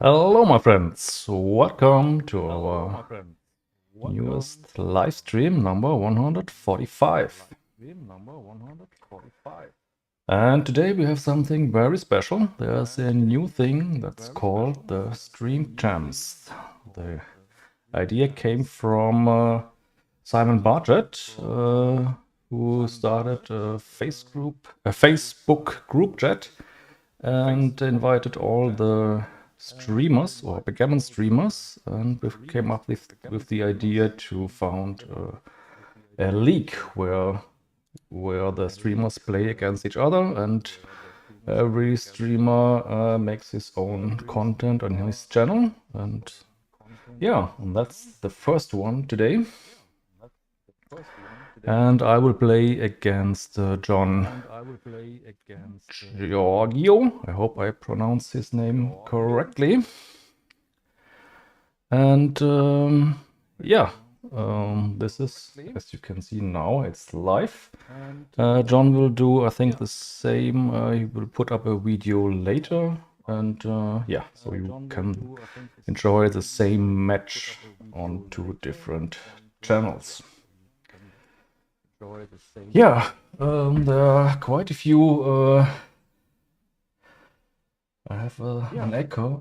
Hello, my friends. Welcome to our newest live stream number 145. And today we have something very special. There's a new thing that's called the StreamChamps. The idea came from 𝗵𝗵𝗺𝗃𝗀𝗃, who started a Facebook group chat and invited all the streamers or Backgammon streamers, and we came up with the idea to found a league where the streamers play against each other, and every streamer makes his own content on his channel. And yeah, and that's the first one today. And I will play against Georgiou. I hope I pronounce his name correctly. And yeah, this is, as you can see now, it's live. John will do, I think, the same. He will put up a video later. And yeah, so you can enjoy the same match on two different channels. Yeah, there are quite a few. I have an echo.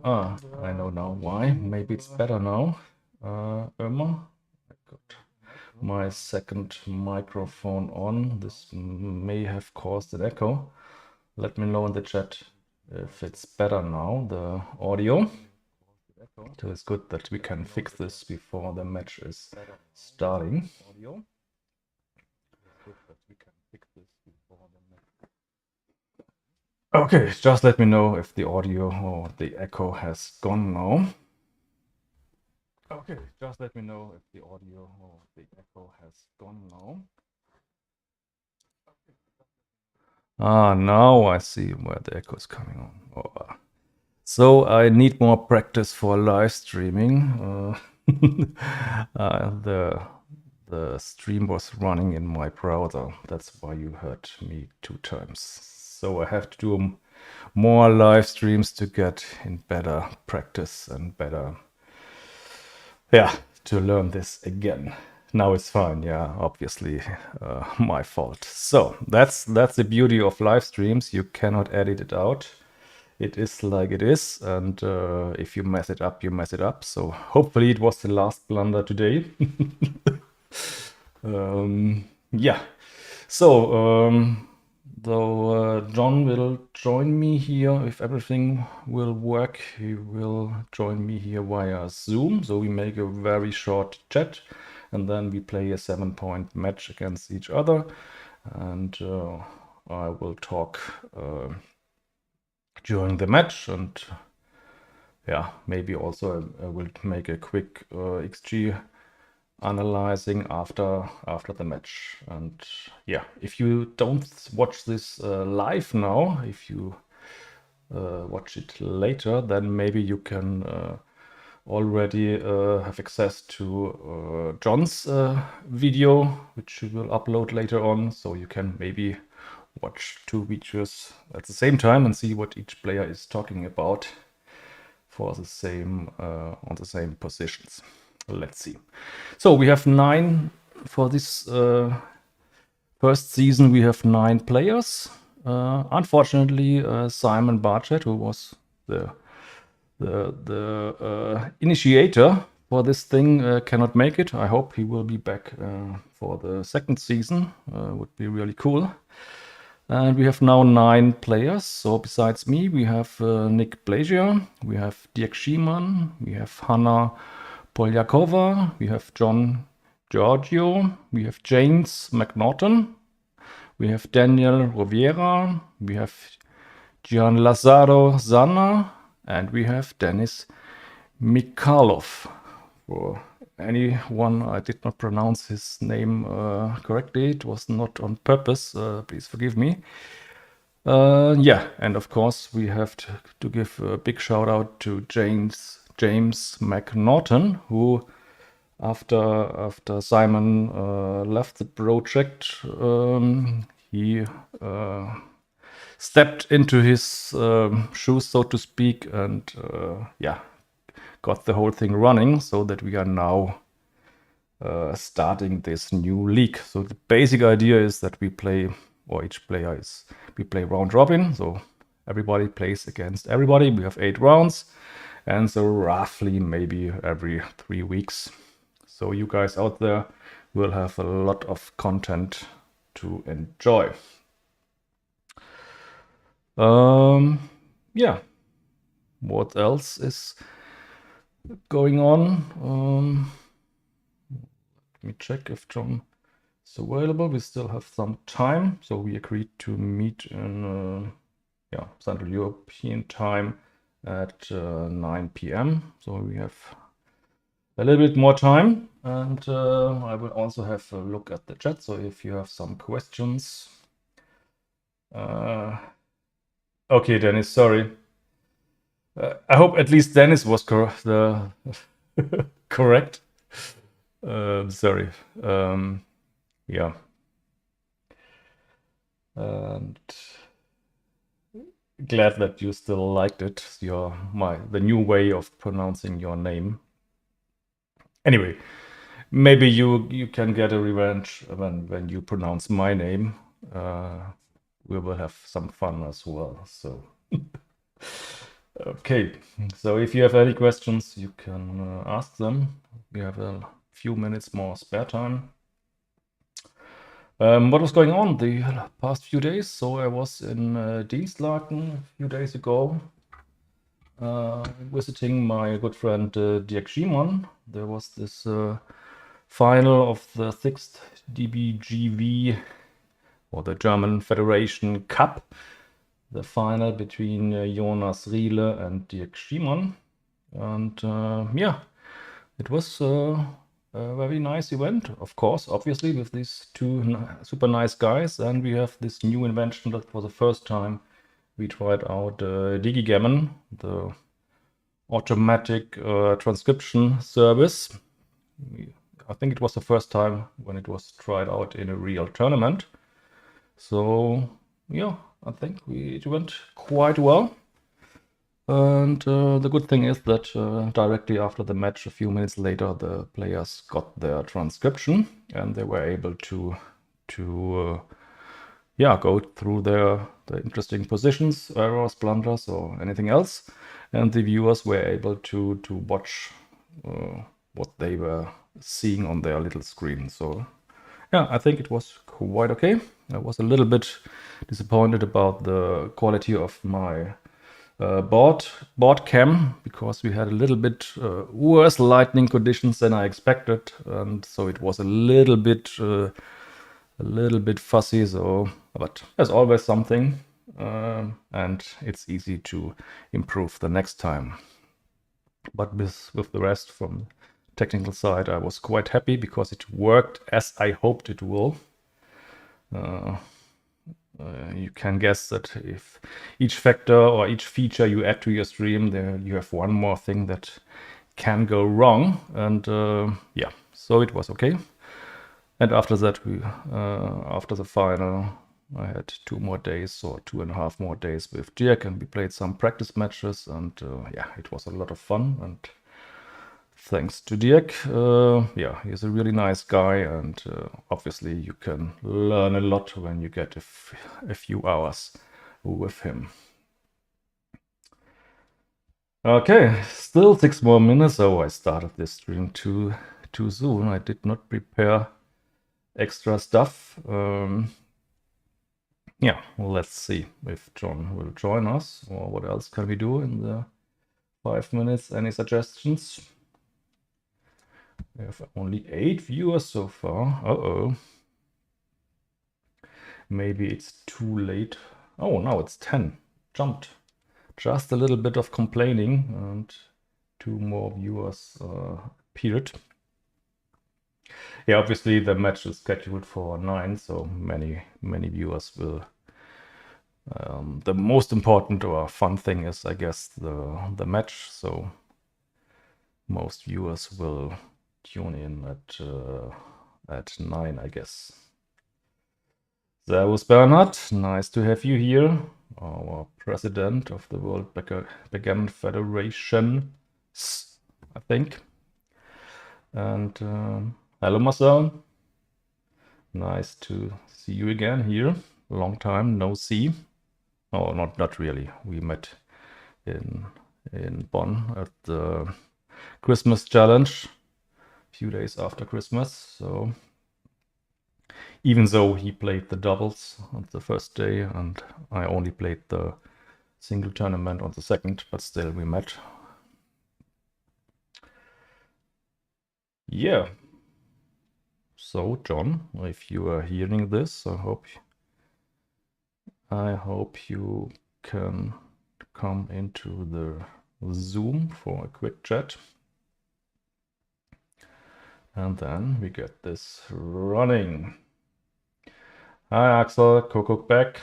I know now why. Maybe it's better now. Irma, I got my second microphone on. This may have caused an echo. Let me know in the chat if it's better now, the audio. So it's good that we can fix this before the match is starting. Okay, just let me know if the audio or the echo has gone now. Okay, just let me know if the audio or the echo has gone now. Now I see where the echo is coming on. Oh. So I need more practice for live streaming. The stream was running in my browser. That's why you heard me 2 times. So I have to do more live streams to get in better practice and better, yeah, to learn this again. Now it's fine, yeah, obviously my fault. So that's the beauty of live streams. You cannot edit it out. It is like it is, and if you mess it up, you mess it up. So hopefully it was the last blunder today. Yeah, so though John will join me here, if everything will work, he will join me here via Zoom. So we make a very short chat, and then we play a 7-point match against each other, and I will talk during the match, and yeah, maybe also I will make a quick XG analyzing after the match. And yeah, if you don't watch this live now, if you watch it later, then maybe you can already have access to John's video, which he will upload later on, so you can maybe watch 2 videos at the same time and see what each player is talking about for the same on the same positions. Let's see. So we have 9 for this first season. We have 9 players. Unfortunately, 𝗵𝗵𝗺𝗃𝗀𝗃, who was the initiator for this thing, cannot make it. I hope he will be back for the second season. Would be really cool. And we have now 9 players. So besides me, we have 𝗦𝗵𝗃𝗃𝗃𝗃, we have 𝗙𝗃𝗃𝗃𝗃, we have 𝗙𝗵𝗃𝗃𝗃𝗃, we have Georgiou, we have 𝗬𝗫𝗃𝗃𝗃𝗃, we have 𝗦𝗫𝗃𝗃𝗃𝗃𝗃, we have 𝗙𝗪𝗲𝗃𝗃𝗃𝗃, and we have 𝗪𝗫𝗃𝗃𝗃𝗃. For anyone, I did not pronounce his name correctly. It was not on purpose. Please forgive me. Yeah, and of course we have to give a big shout out to JediMasterBG, who after Simon left the project, he stepped into his shoes, so to speak, and yeah, got the whole thing running, so that we are now starting this new league. So the basic idea is that we play, or each player is, we play round robin, so everybody plays against everybody. We have 8 rounds, and so roughly maybe every 3 weeks. So you guys out there will have a lot of content to enjoy. Yeah, what else is going on? Let me check if John is available. We still have some time, so we agreed to meet in Central European time at 9 p.m. So we have a little bit more time, and I will also have a look at the chat. So if you have some questions, okay, Dennis, sorry. I hope at least Dennis was correct. Sorry. Yeah. And glad that you still liked it. The new way of pronouncing your name. Anyway, maybe you can get a revenge when you pronounce my name. We will have some fun as well. So. Okay, so if you have any questions, you can ask them. We have a few minutes more spare time. What was going on the past few days? So I was in Dienstlaken a few days ago, visiting my good friend 𝗙𝗫𝗺𝗺. There was this final of the 6th DBGV, or the German Federation Cup. The final between Jonas Riele and 𝗙𝗫𝗺𝗺. And yeah, it was a very nice event, of course, obviously, with these 2 super nice guys. And we have this new invention that for the first time we tried out Backgammon, the automatic transcription service. I think it was the first time when it was tried out in a real tournament. So yeah, I think it went quite well. And the good thing is that directly after the match, a few minutes later, the players got their transcription, and they were able to go through the interesting positions, errors, blunders, or anything else. And the viewers were able to watch what they were seeing on their little screen. So yeah, I think it was quite okay. I was a little bit disappointed about the quality of my board cam, because we had a little bit worse lighting conditions than I expected, and so it was a little bit fuzzy. So, but there's always something, and it's easy to improve the next time. But with the rest from technical side, I was quite happy because it worked as I hoped it will. You can guess that if each factor or each feature you add to your stream, there you have one more thing that can go wrong. And yeah, so it was okay. And after that, after the final, I had 2 more days, or 2.5 more days with Dirk, and we played some practice matches. And yeah, it was a lot of fun. And thanks to Dirk. Yeah, he's a really nice guy, and obviously you can learn a lot when you get a few hours with him. Okay, still 6 more minutes. Oh, I started this stream too soon. I did not prepare extra stuff. Yeah, well, let's see if John will join us, or what else can we do in the 5 minutes. Any suggestions? We have only 8 viewers so far. Uh-oh. Maybe it's too late. Oh, now it's 10. Jumped. Just a little bit of complaining, and 2 more viewers appeared. Yeah, obviously the match is scheduled for 9, so many viewers will. The most important or fun thing is, I guess, the match. So most viewers will tune in at 9, I guess. Servus Bernhard, nice to have you here, our president of the World Backgammon Federation. I think. And hello, Marcel. Nice to see you again here. Long time no see. Oh, not really. We met in Bonn at the Christmas challenge a few days after Christmas. So even though he played the doubles on the first day and I only played the single tournament on the second, but still we met. Yeah. So John, if you are hearing this, I hope you can come into the Zoom for a quick chat. And then we get this running. Hi Axel, Kokok back.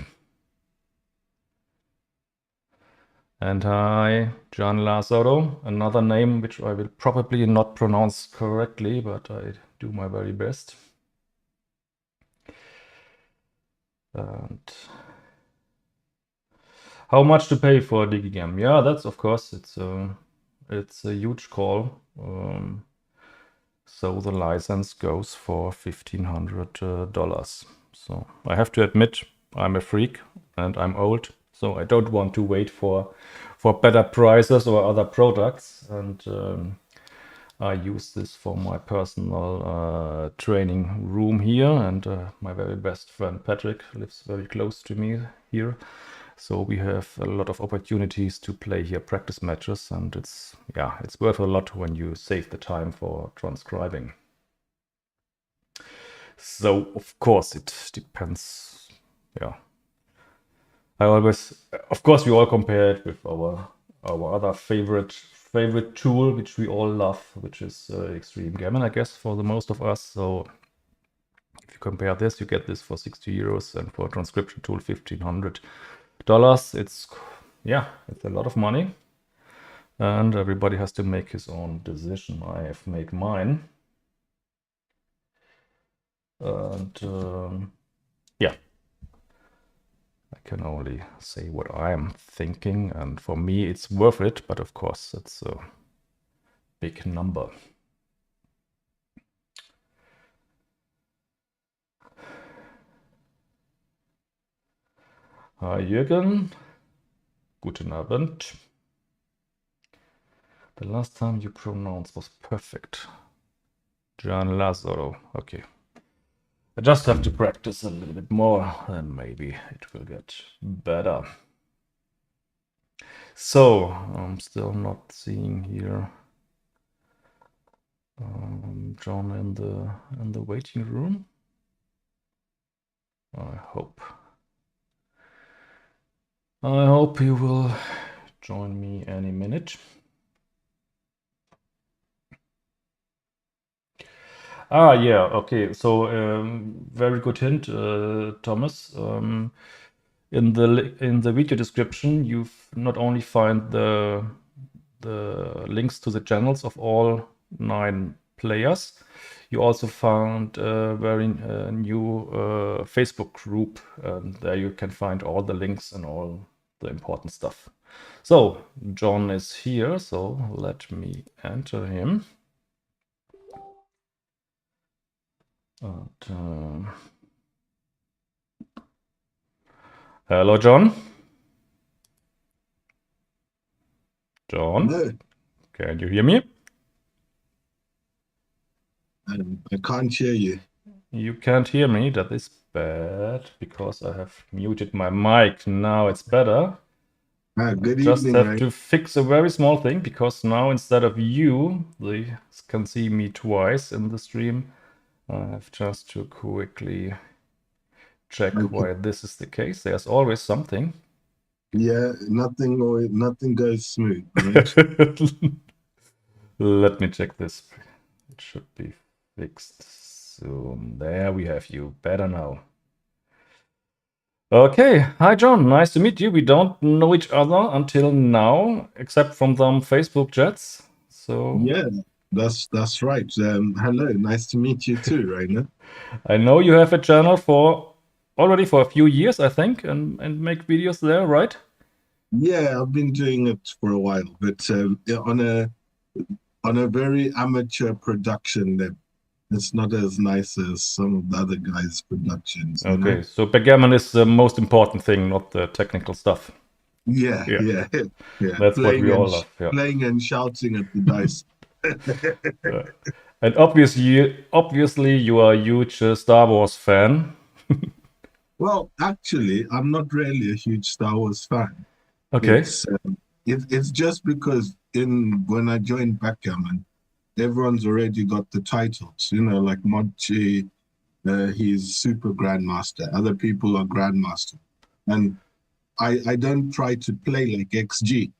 And hi John Lazaro, another name which I will probably not pronounce correctly, but I do my very best. And how much to pay for a Digi game? Yeah, that's of course it's a huge call. So the license goes for $1,500. So I have to admit I'm a freak and I'm old, so I don't want to wait for better prices or other products. And I use this for my personal training room here, and my very best friend Patrick lives very close to me here. So we have a lot of opportunities to play here practice matches, and it's worth a lot when you save the time for transcribing. So of course it depends. Yeah, of course we all compare it with our other favorite tool, which we all love, which is StreamChamps, I guess, for the most of us. So if you compare this, you get this for 60 euros, and for a transcription tool $1,500. It's a lot of money, and everybody has to make his own decision. I have made mine, and yeah, I can only say what I am thinking, and for me it's worth it, but of course it's a big number. Hi Jürgen, guten Abend. The last time you pronounced was perfect. John Lazaro, okay. I just have to practice a little bit more, and maybe it will get better. So, I'm still not seeing here John in the waiting room. I hope he will join me any minute. Yeah, okay. So very good hint, Thomas. In the video description, you've not only find the links to the channels of all 9 players, you also found a very new Facebook group, and there you can find all the links and all the important stuff. So John is here, so let me enter him. And, hello, John. John, Hello. Can you hear me? I can't hear you. You can't hear me. That is bad because I have muted my mic. Now it's better. Good Just evening, have Ray. to fix a very small thing, because now instead of you, they can see me twice in the stream. I have just to quickly check why this is the case. There's always something. Yeah, nothing goes smooth, right? Let me check this. It should be fixed soon. There we have you. Better now. Okay. Hi, John. Nice to meet you. We don't know each other until now, except from some Facebook chats. So yeah, that's right. Hello, nice to meet you too, Rainer. I know you have a channel already for a few years, I think, and make videos there, right? Yeah, I've been doing it for a while, but on a very amateur production level. It's not as nice as some of the other guys' productions. Okay, so backgammon is the most important thing, not the technical stuff. Yeah. That's what we all love. Yeah. Playing and shouting at the dice. And obviously, you are a huge Star Wars fan. Well, actually, I'm not really a huge Star Wars fan. Okay. It's just because when I joined Backgammon, everyone's already got the titles. Like 𝗦𝘁𝗿𝗄𝗃, he's Super Grandmaster. Other people are Grandmaster, and I don't try to play like XG.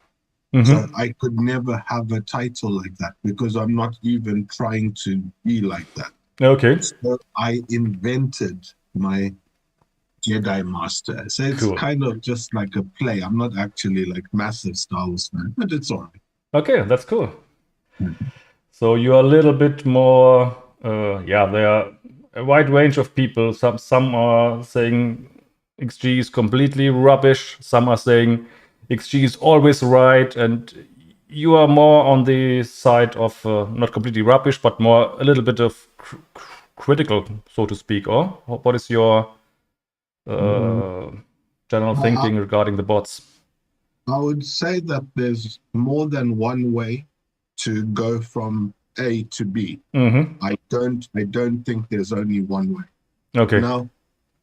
So I could never have a title like that because I'm not even trying to be like that. Okay. So I invented my Jedi Master. So it's kind of just like a play. I'm not actually like massive Star Wars fan, but it's all right. Okay, that's cool. So you're a little bit more, there are a wide range of people. Some are saying XG is completely rubbish. Some are saying XG is always right. And you are more on the side of not completely rubbish, but more a little bit of critical, so to speak. Or what is your general thinking regarding the bots? I would say that there's more than one way to go from A to B. I don't think there's only one way. Okay. Now,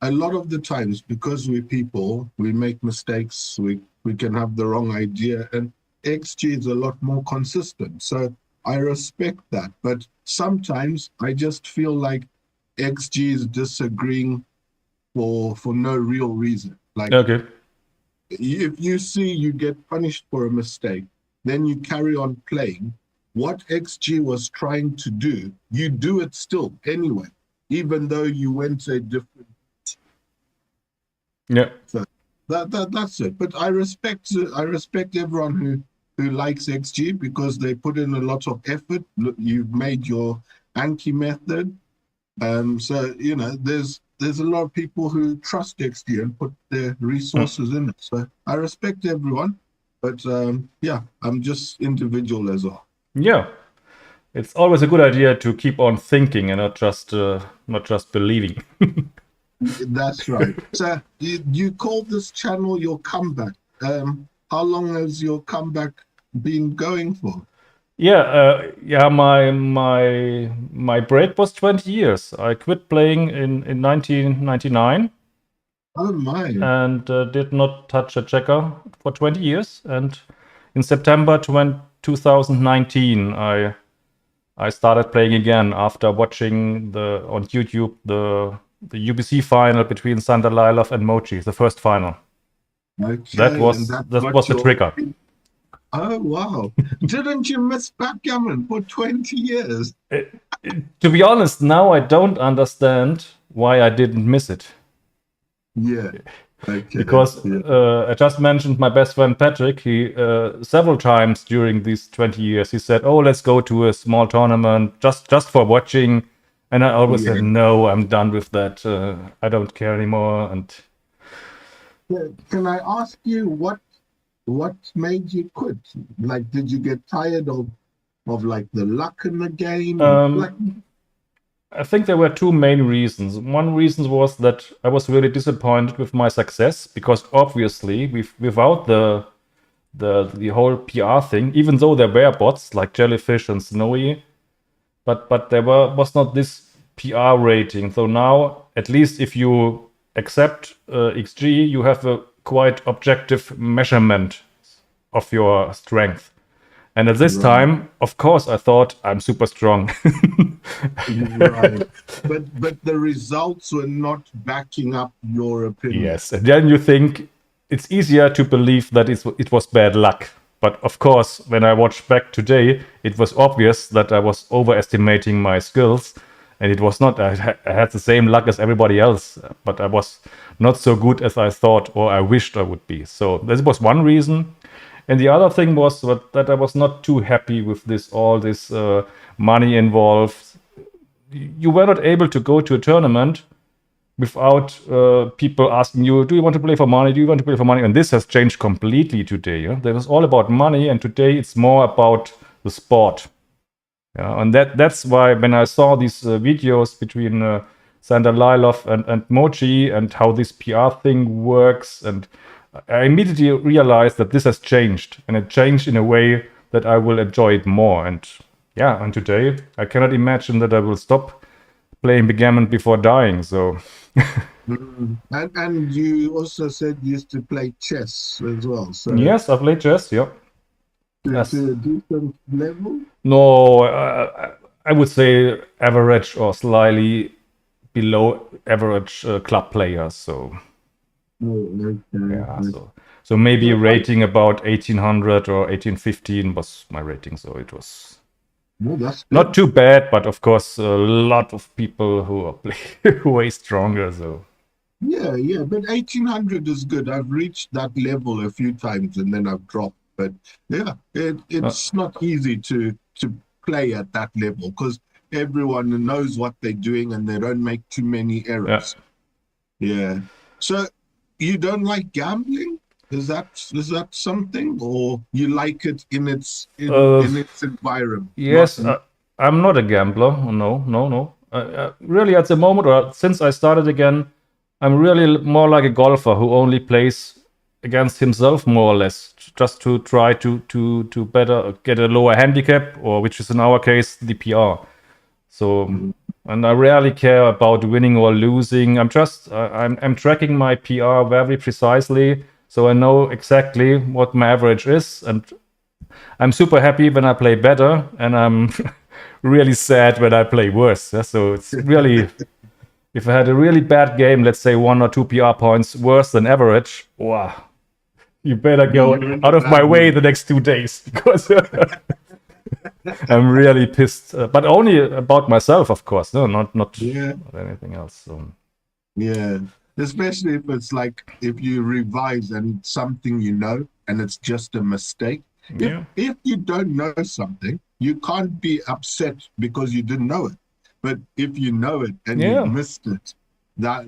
a lot of the times, because we're people, we make mistakes, we can have the wrong idea, and XG is a lot more consistent. So I respect that. But sometimes I just feel like XG is disagreeing for no real reason. Like, if you see you get punished for a mistake, then you carry on playing. What XG was trying to do, you do it still anyway, even though you went a different. Yeah. So that's it. But I respect everyone who likes XG because they put in a lot of effort. Look, you've made your Anki method. So there's a lot of people who trust XG and put their resources in it. So I respect everyone, but I'm just individual as well. Yeah, it's always a good idea to keep on thinking and not just believing. That's right. So you call this channel your comeback. How long has your comeback been going for? My break was 20 years. I quit playing in 1999. Oh my! And did not touch a checker for 20 years. And in September 2019, I started playing again after watching on YouTube the UBC final between 𝗦𝗏𝗏 and 𝗏𝘁𝗿𝗏, the first final. Okay, that was the trigger. Oh wow! Didn't you miss Backgammon for 20 years? To be honest, now I don't understand why I didn't miss it. Yeah. Okay. Because I just mentioned my best friend Patrick. He several times during these 20 years he said, "Oh, let's go to a small tournament just for watching," and I always said, "No, I'm done with that. I don't care anymore." And can I ask you what made you quit? Like, did you get tired of like the luck in the game? I think there were two main reasons. One reason was that I was really disappointed with my success because obviously without the whole PR thing, even though there were bots like 𝗏𝗏𝗃 and 𝗏𝗏𝗏𝗏𝗏𝗏, but there was not this PR rating. So now, at least if you accept XG, you have a quite objective measurement of your strength. And at this time, of course, I thought I'm super strong. Right. But the results were not backing up your opinion. Yes, and then you think it's easier to believe that it was bad luck. But of course, when I watch back today, it was obvious that I was overestimating my skills. And it was not, I had the same luck as everybody else, but I was not so good as I thought or I wished I would be. So this was one reason. And the other thing was that I was not too happy with all this money involved. You were not able to go to a tournament without people asking you, do you want to play for money? Do you want to play for money? And this has changed completely today. It was all about money, and today it's more about the sport. Yeah, and that's why when I saw these videos between 𝗏𝗏 and 𝗏𝗁𝗏𝗺 and how this PR thing works, and I immediately realized that this has changed, and it changed in a way that I will enjoy it more. And yeah, and today I cannot imagine that I will stop playing Backgammon before dying. So and you also said you used to play chess as well. So yes, I play chess. Yeah. to a decent level. No, I would say average or slightly below average club players. So Oh, okay. yeah, so maybe rating about 1800 or 1815 was my rating. So it was No, that's good. not too bad, but of course a lot of people who are way stronger. So Yeah, but 1800 is good. I've reached that level a few times and then I've dropped. But yeah, it's not easy to play at that level because everyone knows what they're doing and they don't make too many errors. Yeah. So you don't like gambling? Is that something, or you like it in its environment? yes, I'm not a gambler. No. Really, at the moment, or since I started again, I'm really more like a golfer who only plays against himself, more or less, just to try to better get a lower handicap, or which is in our case the PR. So, and I rarely care about winning or losing. I'm tracking my PR very precisely, so I know exactly what my average is, and I'm super happy when I play better, and I'm really sad when I play worse. Yeah? So it's really, if I had a really bad game, let's say 1 or 2 PR points worse than average, wow, you better go out of my way the next 2 days, because I'm really pissed. But only about myself, of course. No, not anything else. So. Yeah, especially if it's like if you revise and it's something you know and it's just a mistake. If you don't know something, you can't be upset because you didn't know it. But if you know it and you missed it, that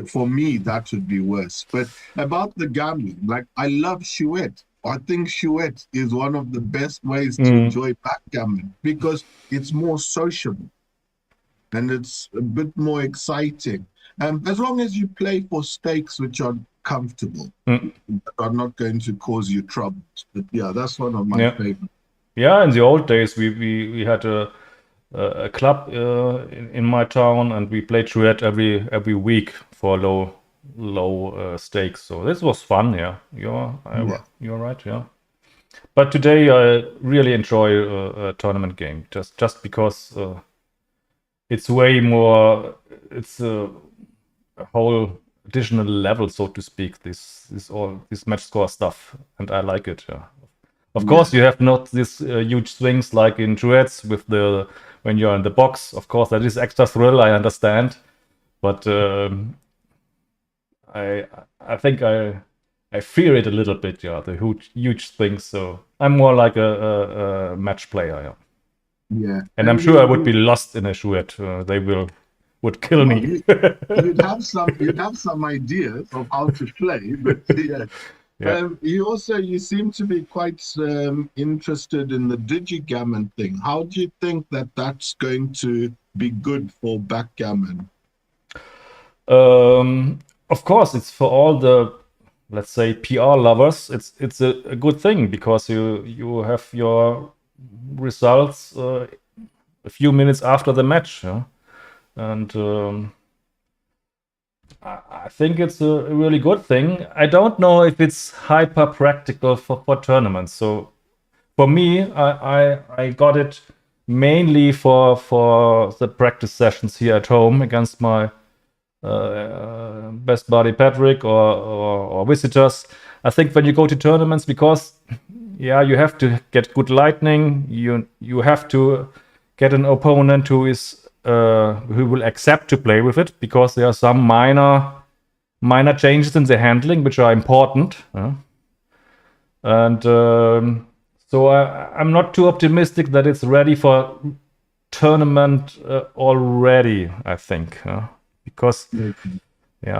for me that would be worse. But about the gambling, like I love 𝗏𝗏𝗏𝗏. I think 𝗏𝗏𝗏𝗏 is one of the best ways to enjoy backgammon because it's more sociable and it's a bit more exciting. And as long as you play for stakes which are comfortable, are not going to cause you trouble. But yeah, that's one of my favorites. Yeah, in the old days, we had a club in my town, and we played 𝗏𝗏𝗏𝗏 every week for low stakes. So this was fun. Yeah, you're right. Yeah, but today I really enjoy a tournament game just because it's way more. It's a whole additional level, so to speak. This match score stuff, and I like it. Yeah. Of course, you have not this huge swings like in 𝗏𝗏𝗏𝗏𝗏 with when you're in the box. Of course, that is extra thrill. I understand, but I think I fear it a little bit. Yeah, the huge swings. So I'm more like a match player. Yeah, and I'm sure I would be lost in a 𝗏𝗏𝗏𝗏𝗏. They would kill me. You'd have some ideas of how to play, but yeah. You seem to be quite interested in the digigammon thing. How do you think that's going to be good for backgammon? Of course, it's for all the, let's say, PR lovers. It's a good thing because you have your results a few minutes after the match, and I think it's a really good thing. I don't know if it's hyper practical for tournaments. So for me, I got it mainly for the practice sessions here at home against my best buddy Patrick or visitors. I think when you go to tournaments, because you have to get good lightning. You have to get an opponent who will accept to play with it, because there are some minor changes in the handling which are important. And so I'm not too optimistic that it's ready for tournament already, I think. Because,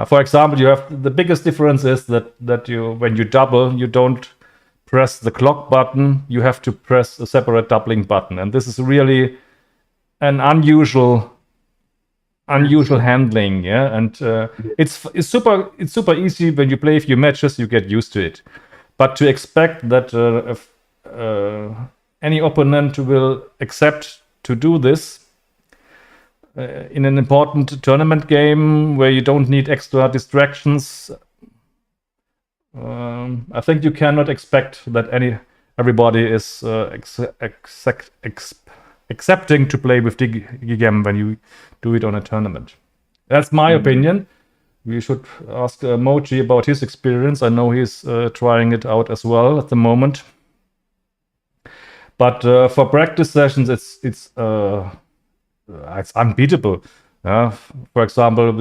for example, you have the biggest difference is that when you double, you don't press the clock button, you have to press a separate doubling button. And this is really an unusual handling, yeah, and it's super easy when you play a few matches, you get used to it. But to expect that any opponent will accept to do this in an important tournament game where you don't need extra distractions, I think you cannot expect that everybody is accepting to play with 𝗙𝗫𝗻 when you do it on a tournament. That's my opinion. We should ask 𝗦𝘁𝗊𝗵 about his experience. I know he's trying it out as well at the moment. But for practice sessions, it's unbeatable. For example,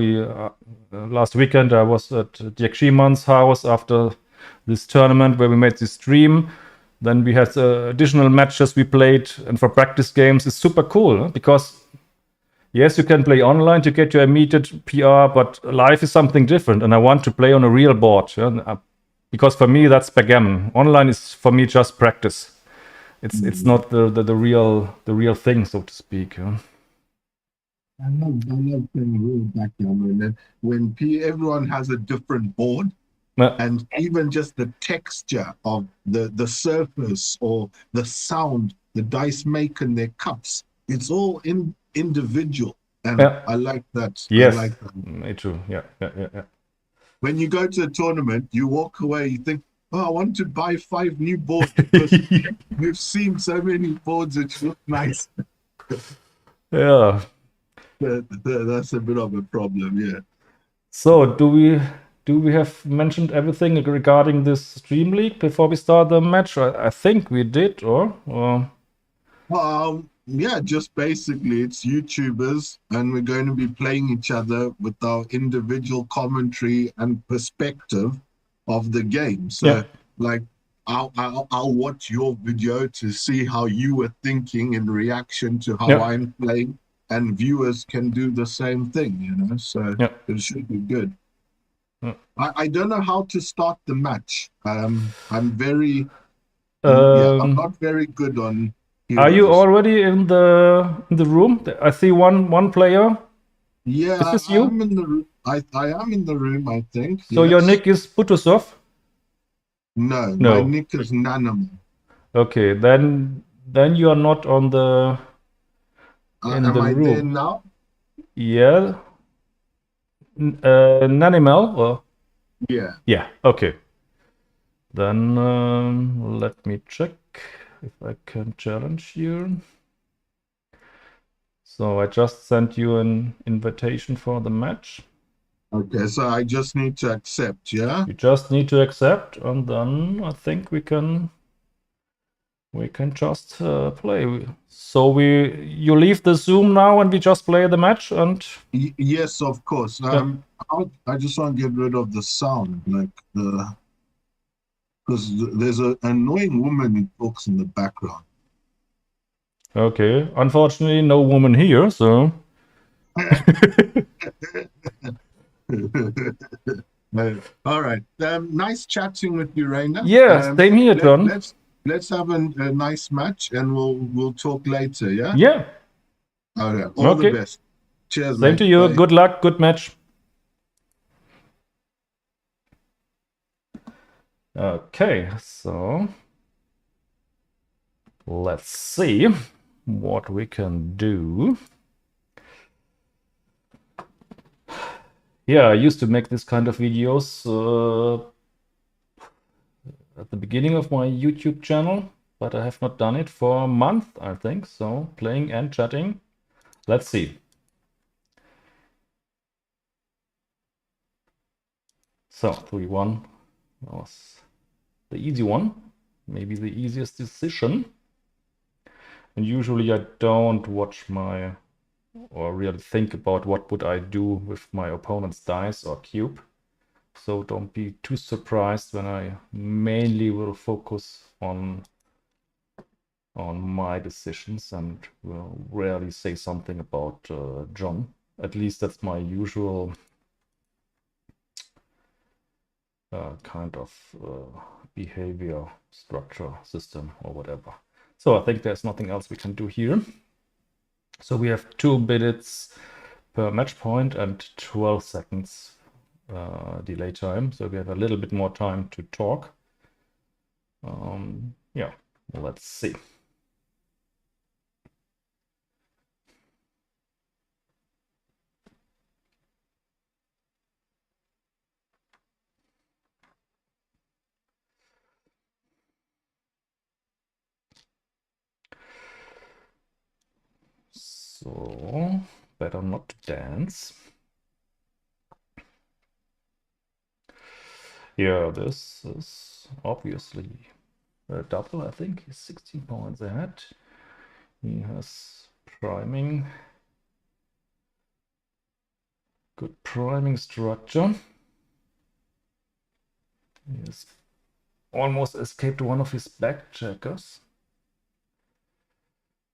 last weekend I was at 𝗙𝗫𝗻𝗺𝗃𝗀𝗺's house after this tournament where we made this stream. Then we had additional matches we played, and for practice games, it's super cool because yes, you can play online to get your immediate PR, but live is something different, and I want to play on a real board. Yeah? Because for me, that's backgammon. Online is for me just practice. It's not the real thing, so to speak. Yeah? I love playing real backgammon. And when everyone has a different board, and even just the texture of the surface or the sound the dice make in their cups, it's all individual, and I like that. Yes, I like that. Me too. Yeah. When you go to a tournament, you walk away, you think, oh, I want to buy 5 new boards because we've seen so many boards which look nice. Yeah. That's a bit of a problem, yeah. So do we have mentioned everything regarding this Stream League before we start the match? I think we did, or? Yeah, just basically it's YouTubers, and we're going to be playing each other with our individual commentary and perspective of the game. So, like, I'll watch your video to see how you were thinking in reaction to how I'm playing, and viewers can do the same thing, you know. So it should be good. I don't know how to start the match. I'm not very good on heroes. Are you already in the room? I see one player. Yeah, is this you? I'm in the room. I am in the room, I think. So your nick is 𝗏𝗏𝗺? No, my nick is 𝗏𝗏𝗺𝗏𝗺. Okay, then you are not on the am I room. There now? Yeah. 𝗏𝗏𝗺𝗃𝗊 or? Yeah, okay. Then let me check if I can challenge you. So I just sent you an invitation for the match. Okay, so I just need to accept, yeah? You just need to accept, and then I think we can just play. So you leave the Zoom now and we just play the match, and yes, of course. I just want to get rid of the sound, like because there's an annoying woman who talks in the background. Okay, unfortunately no woman here, so all right. Nice chatting with you, Rainer. Yeah, same here, John. Let's have a nice match, and we'll talk later, yeah? Yeah. All right. All the best. Cheers, Same to you. Bye. Good luck. Good match. Okay, so let's see what we can do. Yeah, I used to make this kind of videos at the beginning of my YouTube channel, but I have not done it for a month, I think. So playing and chatting. Let's see. So 3-1 was the easy one, maybe the easiest decision. And usually I don't watch or really think about what would I do with my opponent's dice or cube. So don't be too surprised when I mainly will focus on my decisions and will rarely say something about John. At least that's my usual kind of behavior structure system or whatever. So I think there's nothing else we can do here. So we have 2 minutes per match point and 12 seconds delay time. So we have a little bit more time to talk. Yeah, let's see. So, better not to dance. Yeah, this is obviously a double, I think. He's 16 points ahead. He has priming. Good priming structure. He has almost escaped one of his back checkers.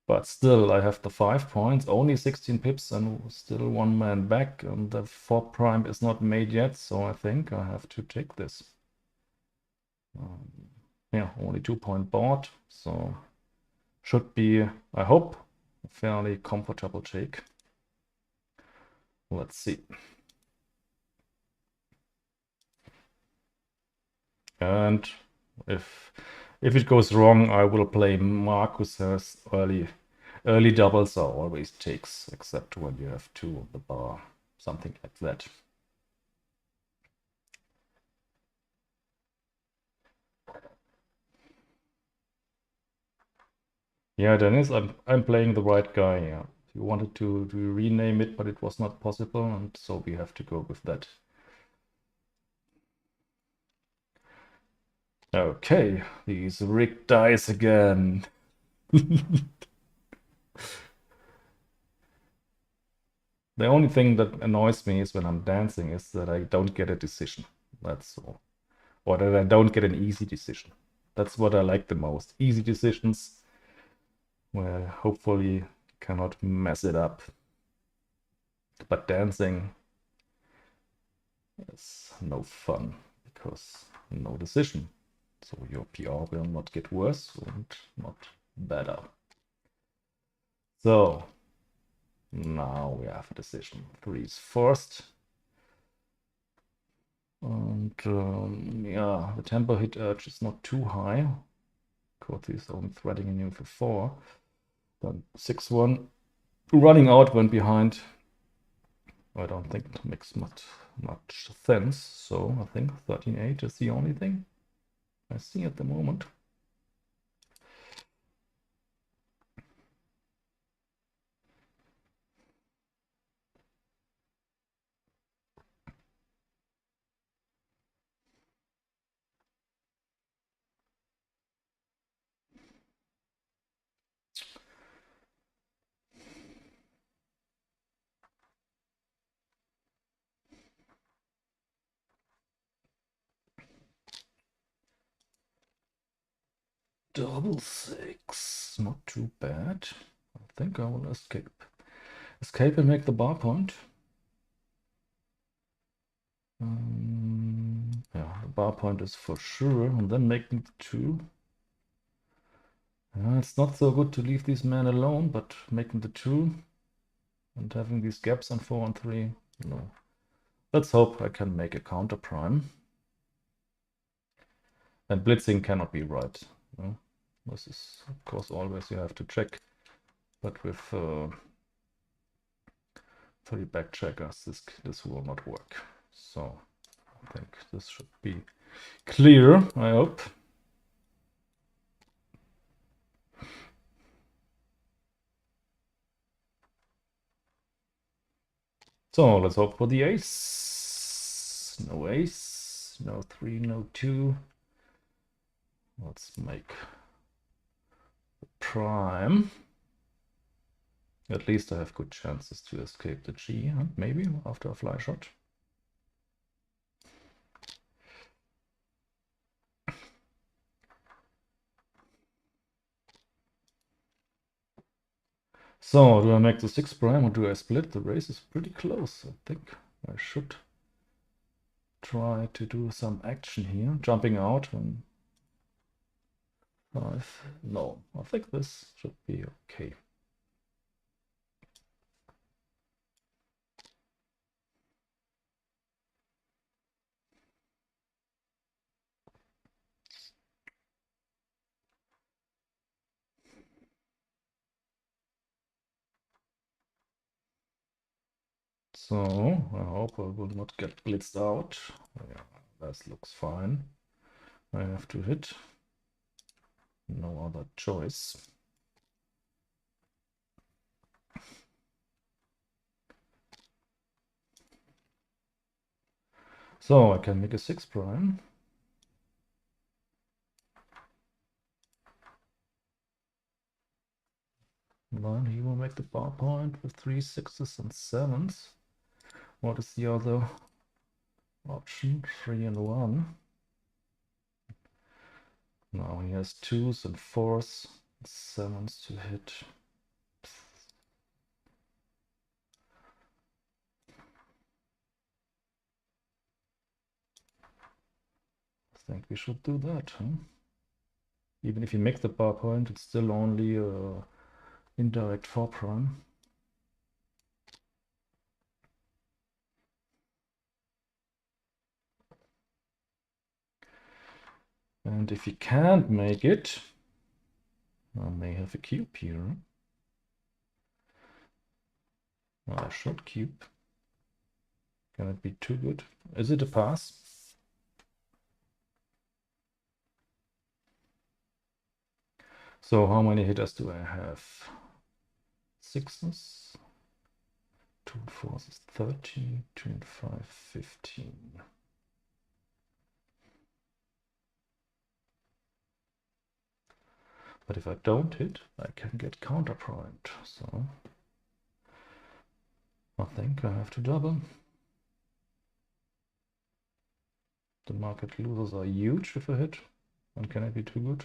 But still, I have the 5 points, only 16 pips and still 1 man back. And the 4 prime is not made yet, so I think I have to take this. Yeah, only 2-point board, so should be, I hope, a fairly comfortable take. Let's see. And if it goes wrong, I will play Marcus's early doubles are always takes, except when you have 2 on the bar, something like that. Yeah, Dennis, I'm playing the right guy. Yeah, you wanted to rename it, but it was not possible, and so we have to go with that. Okay, these rigged dice again. The only thing that annoys me is when I'm dancing is that I don't get a decision. That's all. Or that I don't get an easy decision. That's what I like the most. Easy decisions where hopefully cannot mess it up. But dancing is no fun because no decision. So your PR will not get worse and not better. So now we have a decision. 3 is first. And yeah, the tempo hit urge is not too high. Because he's only threading in you for 4. Then 6-1. Running out went behind. I don't think it makes much sense. So I think 13-8 is the only thing I see at the moment. Double 6, not too bad. I think I will escape and make the bar point. Yeah, the bar point is for sure, and then making the 2. It's not so good to leave these men alone, but making the 2 and having these gaps on 4 and 3, no. Let's hope I can make a counter prime. And blitzing cannot be right. No? This is, of course, always you have to check. But with 3 back checkers, this will not work. So I think this should be clear, I hope. So let's hope for the ace. No ace, no 3, no 2. Let's make the prime. At least I have good chances to escape the G, maybe after a fly shot. So, do I make the 6 prime or do I split? The race is pretty close. I think I should try to do some action here. Jumping out on 5. No, I think this should be okay. So I hope I will not get blitzed out. Yeah, that looks fine. I have to hit. No other choice. So I can make a 6 prime. Then he will make the bar point with 3 6s and 7s. What is the other option? 3 and 1. Now he has 2s and 4s, 7s to hit. I think we should do that, huh? Even if he makes the bar point, it's still only indirect 4 prime. And if he can't make it, I may have a cube here. I should cube. Can it be too good? Is it a pass? So how many hitters do I have? 6s, 2 and 4s is 13, 2 and 5, 15. But if I don't hit, I can get counterpoint. So I think I have to double. The market losers are huge if I hit. And can it be too good?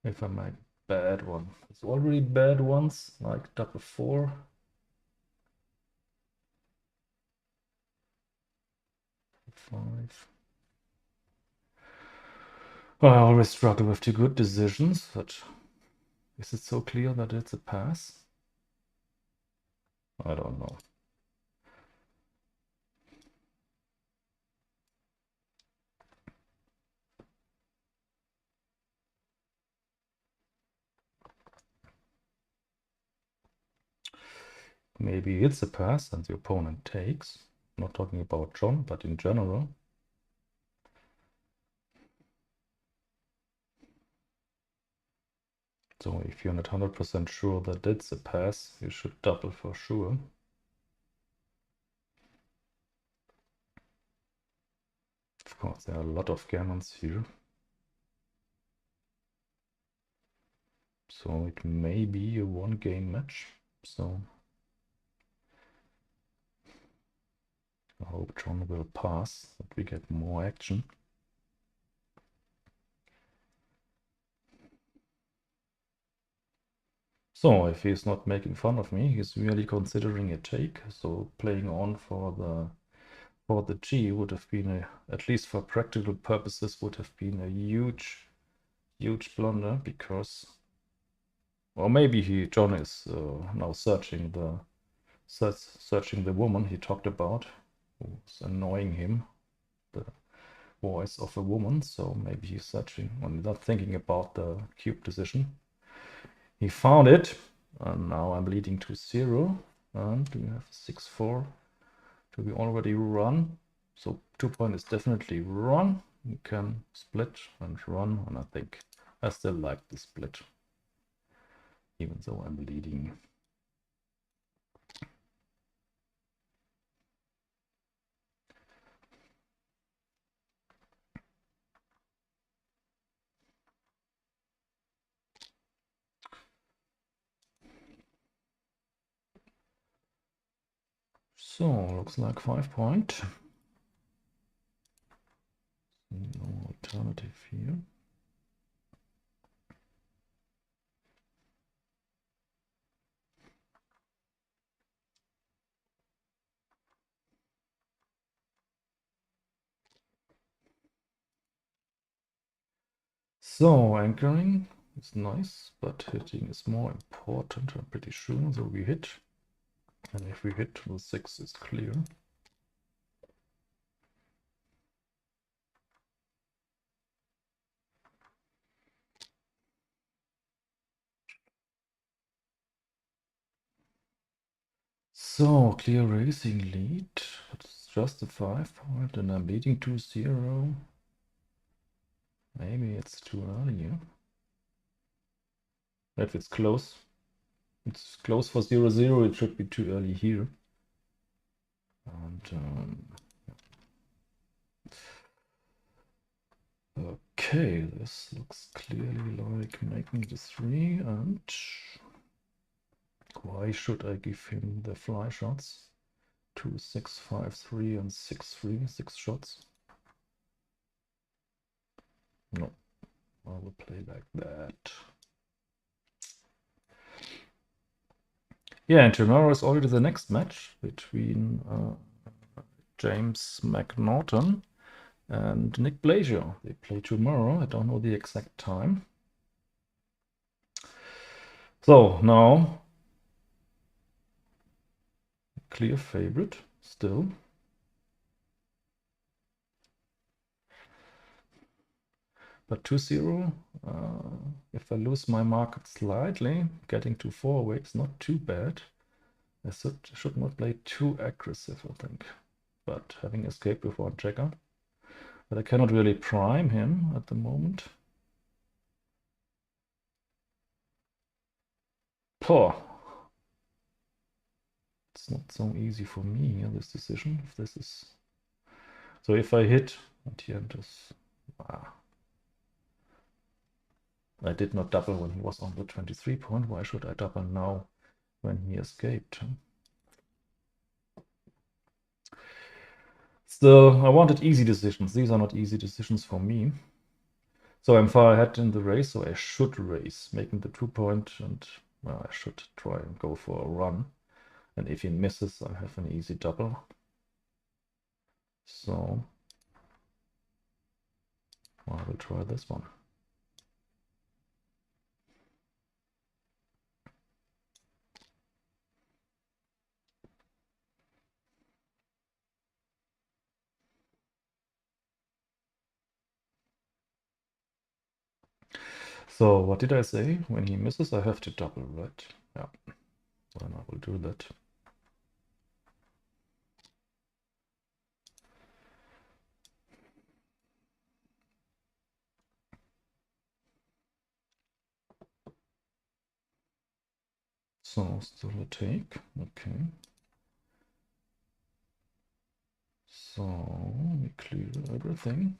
If I make bad one. It's already bad ones, like double 4. Five. I always struggle with the good decisions, but is it so clear that it's a pass? I don't know. Maybe it's a pass and the opponent takes. Not talking about John, but in general. So if you're not 100% sure that it's a pass, you should double for sure. Of course, there are a lot of gammons here. So it may be a 1-game match. So I hope John will pass, that we get more action. So if he's not making fun of me, he's really considering a take. So playing on for the G would have been at least for practical purposes, would have been a huge blunder, because, or maybe John is now searching the woman he talked about, who's annoying him, the voice of a woman. So maybe he's searching, or not thinking about the cube decision. He found it, and now I'm leading to 0. And we have 6-4. Do we already run? So 2 point is definitely run. You can split and run, and I think I still like the split, even though I'm leading. So looks like 5 point. No alternative here. So anchoring is nice, but hitting is more important, I'm pretty sure. So we hit, and if we hit, the 6 is clear. So, clear racing lead. It's just a 5-point and I'm leading 2-0. Maybe it's too early here. If it's close. It's close for 0-0, it should be too early here. And okay, this looks clearly like making the 3, and why should I give him the fly shots? 2, 6, 5, 3 and 6, 3, 6 shots. No, I will play like that. Yeah, and tomorrow is already the next match between James McNaughton and Nick Blazier. They play tomorrow. I don't know the exact time. So now, clear favorite still. But 2-0, if I lose my market slightly, getting to 4 away is not too bad. I should not play too aggressive, I think. But having escaped with one checker. But I cannot really prime him at the moment. Poor. It's not so easy for me here, this decision. If this is... So if I hit, and he enters... I did not double when he was on the 23 point. Why should I double now when he escaped? Still, I wanted easy decisions. These are not easy decisions for me. So I'm far ahead in the race, so I should race, making the 2 point, and well, I should try and go for a run. And if he misses, I have an easy double. So I will try this one. So what did I say? When he misses, I have to double, right? Yeah, then I will do that. So still a take, okay. So we clear everything.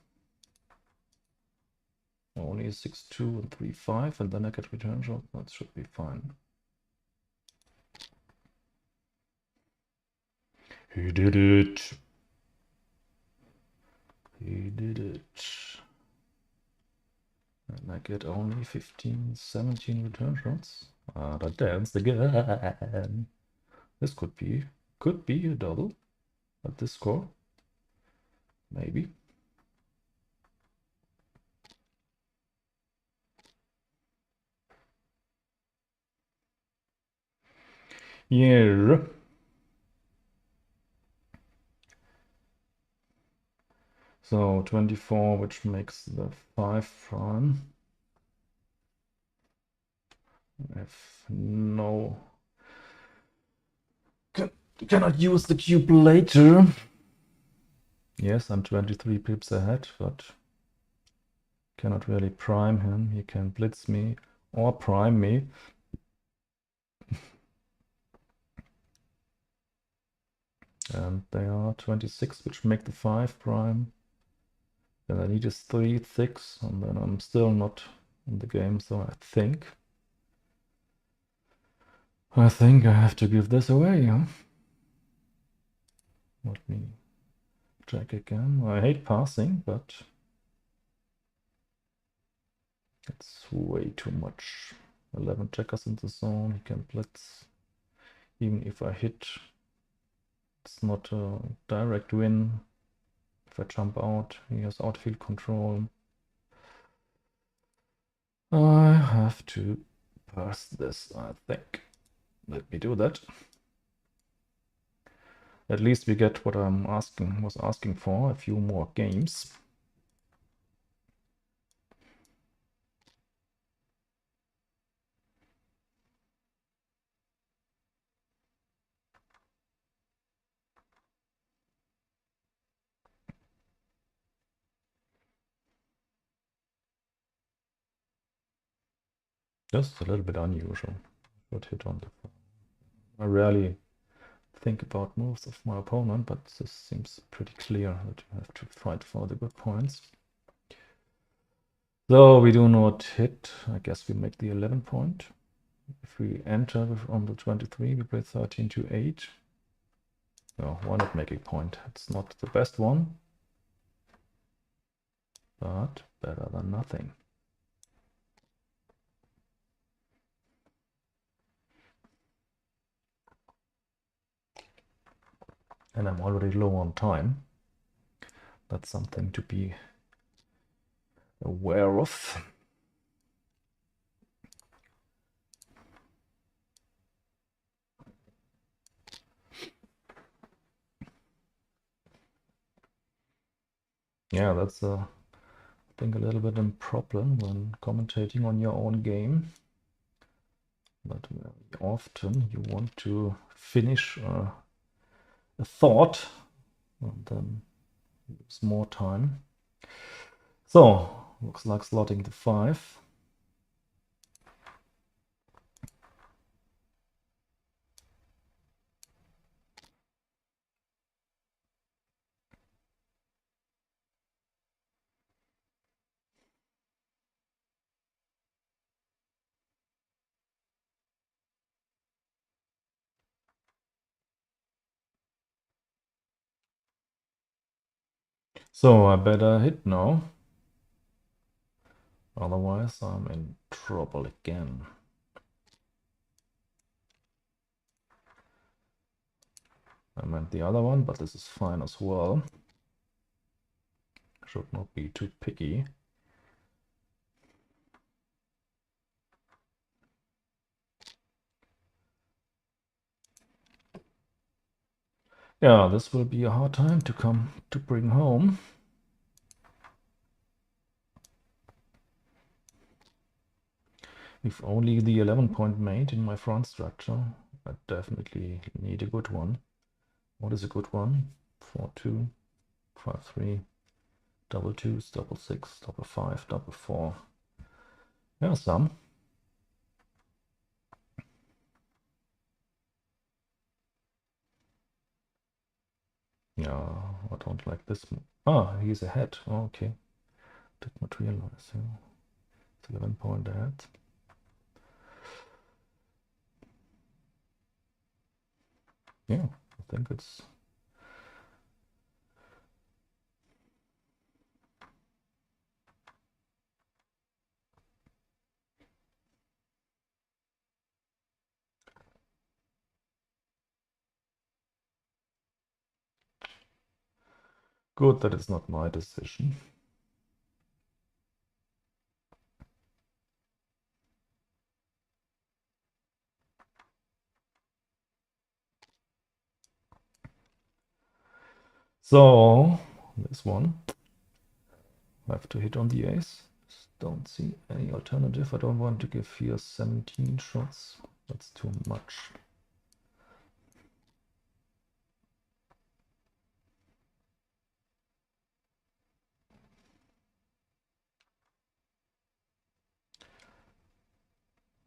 Only a 6-2 and 3-5, and then I get return shot. That should be fine. He did it. He did it. And I get only 15, 17 return shots. That danced again. This could be a double at this score. Maybe. Yeah. So 24, which makes the 5 prime. If no, cannot use the cube later. Yes, I'm 23 pips ahead, but cannot really prime him. He can blitz me or prime me. And they are 26, which make the 5 prime. Then I need is 3 6, and then I'm still not in the game, so I think I have to give this away, huh? Let me check again. I hate passing, but it's way too much. 11 checkers in the zone, he can blitz. Even if I hit, it's not a direct win. If I jump out, he has outfield control. I have to pass this, I think. Let me do that. At least we get what I was asking for, a few more games. Just a little bit unusual. Should hit on the... I rarely think about moves of my opponent, but this seems pretty clear that you have to fight for the good points. So we do not hit. I guess we make the 11 point. If we enter on the 23, we play 13 to 8. No, why not make a point? It's not the best one, but better than nothing. And I'm already low on time. That's something to be aware of. Yeah, that's I think a little bit of a problem when commentating on your own game. But very often you want to finish a thought and then use more time. So, looks like slotting the 5. So I better hit now. Otherwise I'm in trouble again. I meant the other one, but this is fine as well. Should not be too picky. Yeah, this will be a hard time to bring home. If only the 11 point mate in my front structure. I definitely need a good one. What is a good one? 4-2, 5-3, double twos, double six, double five, double four. Yeah, some. Yeah, I don't like this. Ah, he's ahead. Oh, okay. Did not realize. Yeah. It's 11 point ahead. Yeah, I think it's... good that it's not my decision. So, this one. I have to hit on the ace. Don't see any alternative. I don't want to give here 17 shots. That's too much.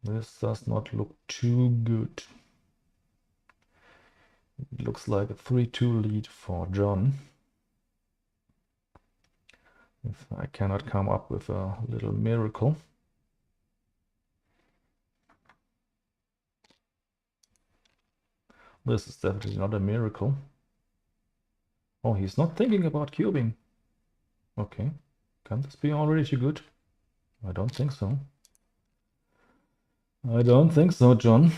This does not look too good. It looks like a 3-2 lead for John. If I cannot come up with a little miracle. This is definitely not a miracle. Oh, he's not thinking about cubing. Okay. Can this be already too good? I don't think so. I don't think so, John.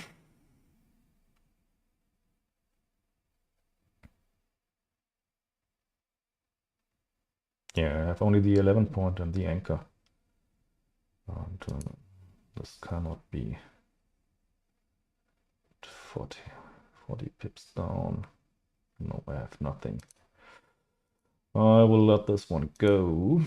Yeah, I have only the 11 point and the anchor. And this cannot be 40 pips down. No, I have nothing. I will let this one go.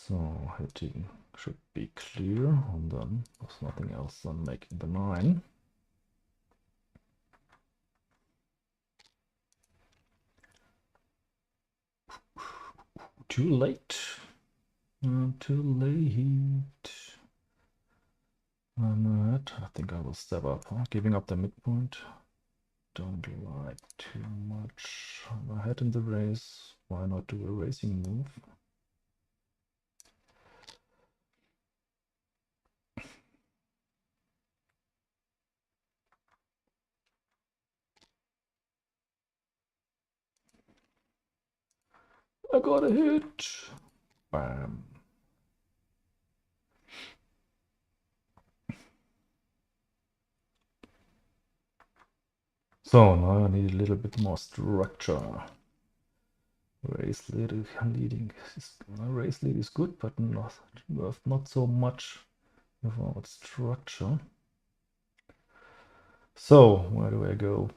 So hitting should be clear, and then there's nothing else than making the 9. Too late. Too late. I think I will step up. Giving up the midpoint. Don't like too much. I'm ahead in the race. Why not do a racing move? I got a hit. Bam. So now I need a little bit more structure. Race lead is good, but not so much without structure. So where do I go?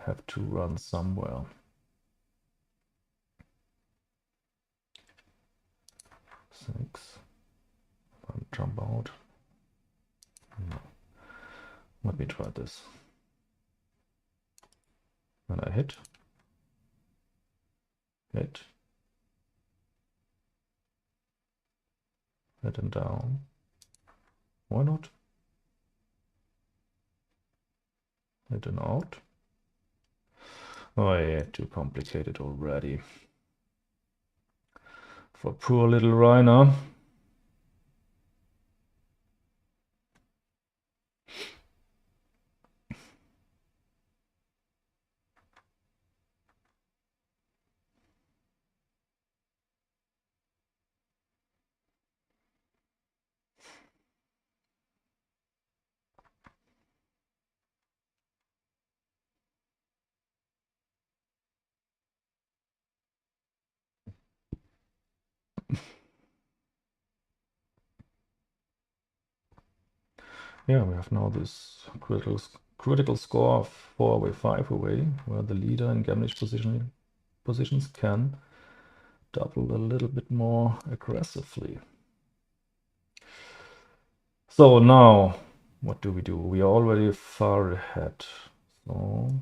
Have to run somewhere. 6. I'll jump out. No. Let me try this. When I hit, hit and down. Why not? Hit and out. Oh yeah, too complicated already. For poor little Reiner. Yeah, we have now this critical score of 4 away, 5 away, where the leader in Gamlish positions can double a little bit more aggressively. So now, what do? We are already far ahead. So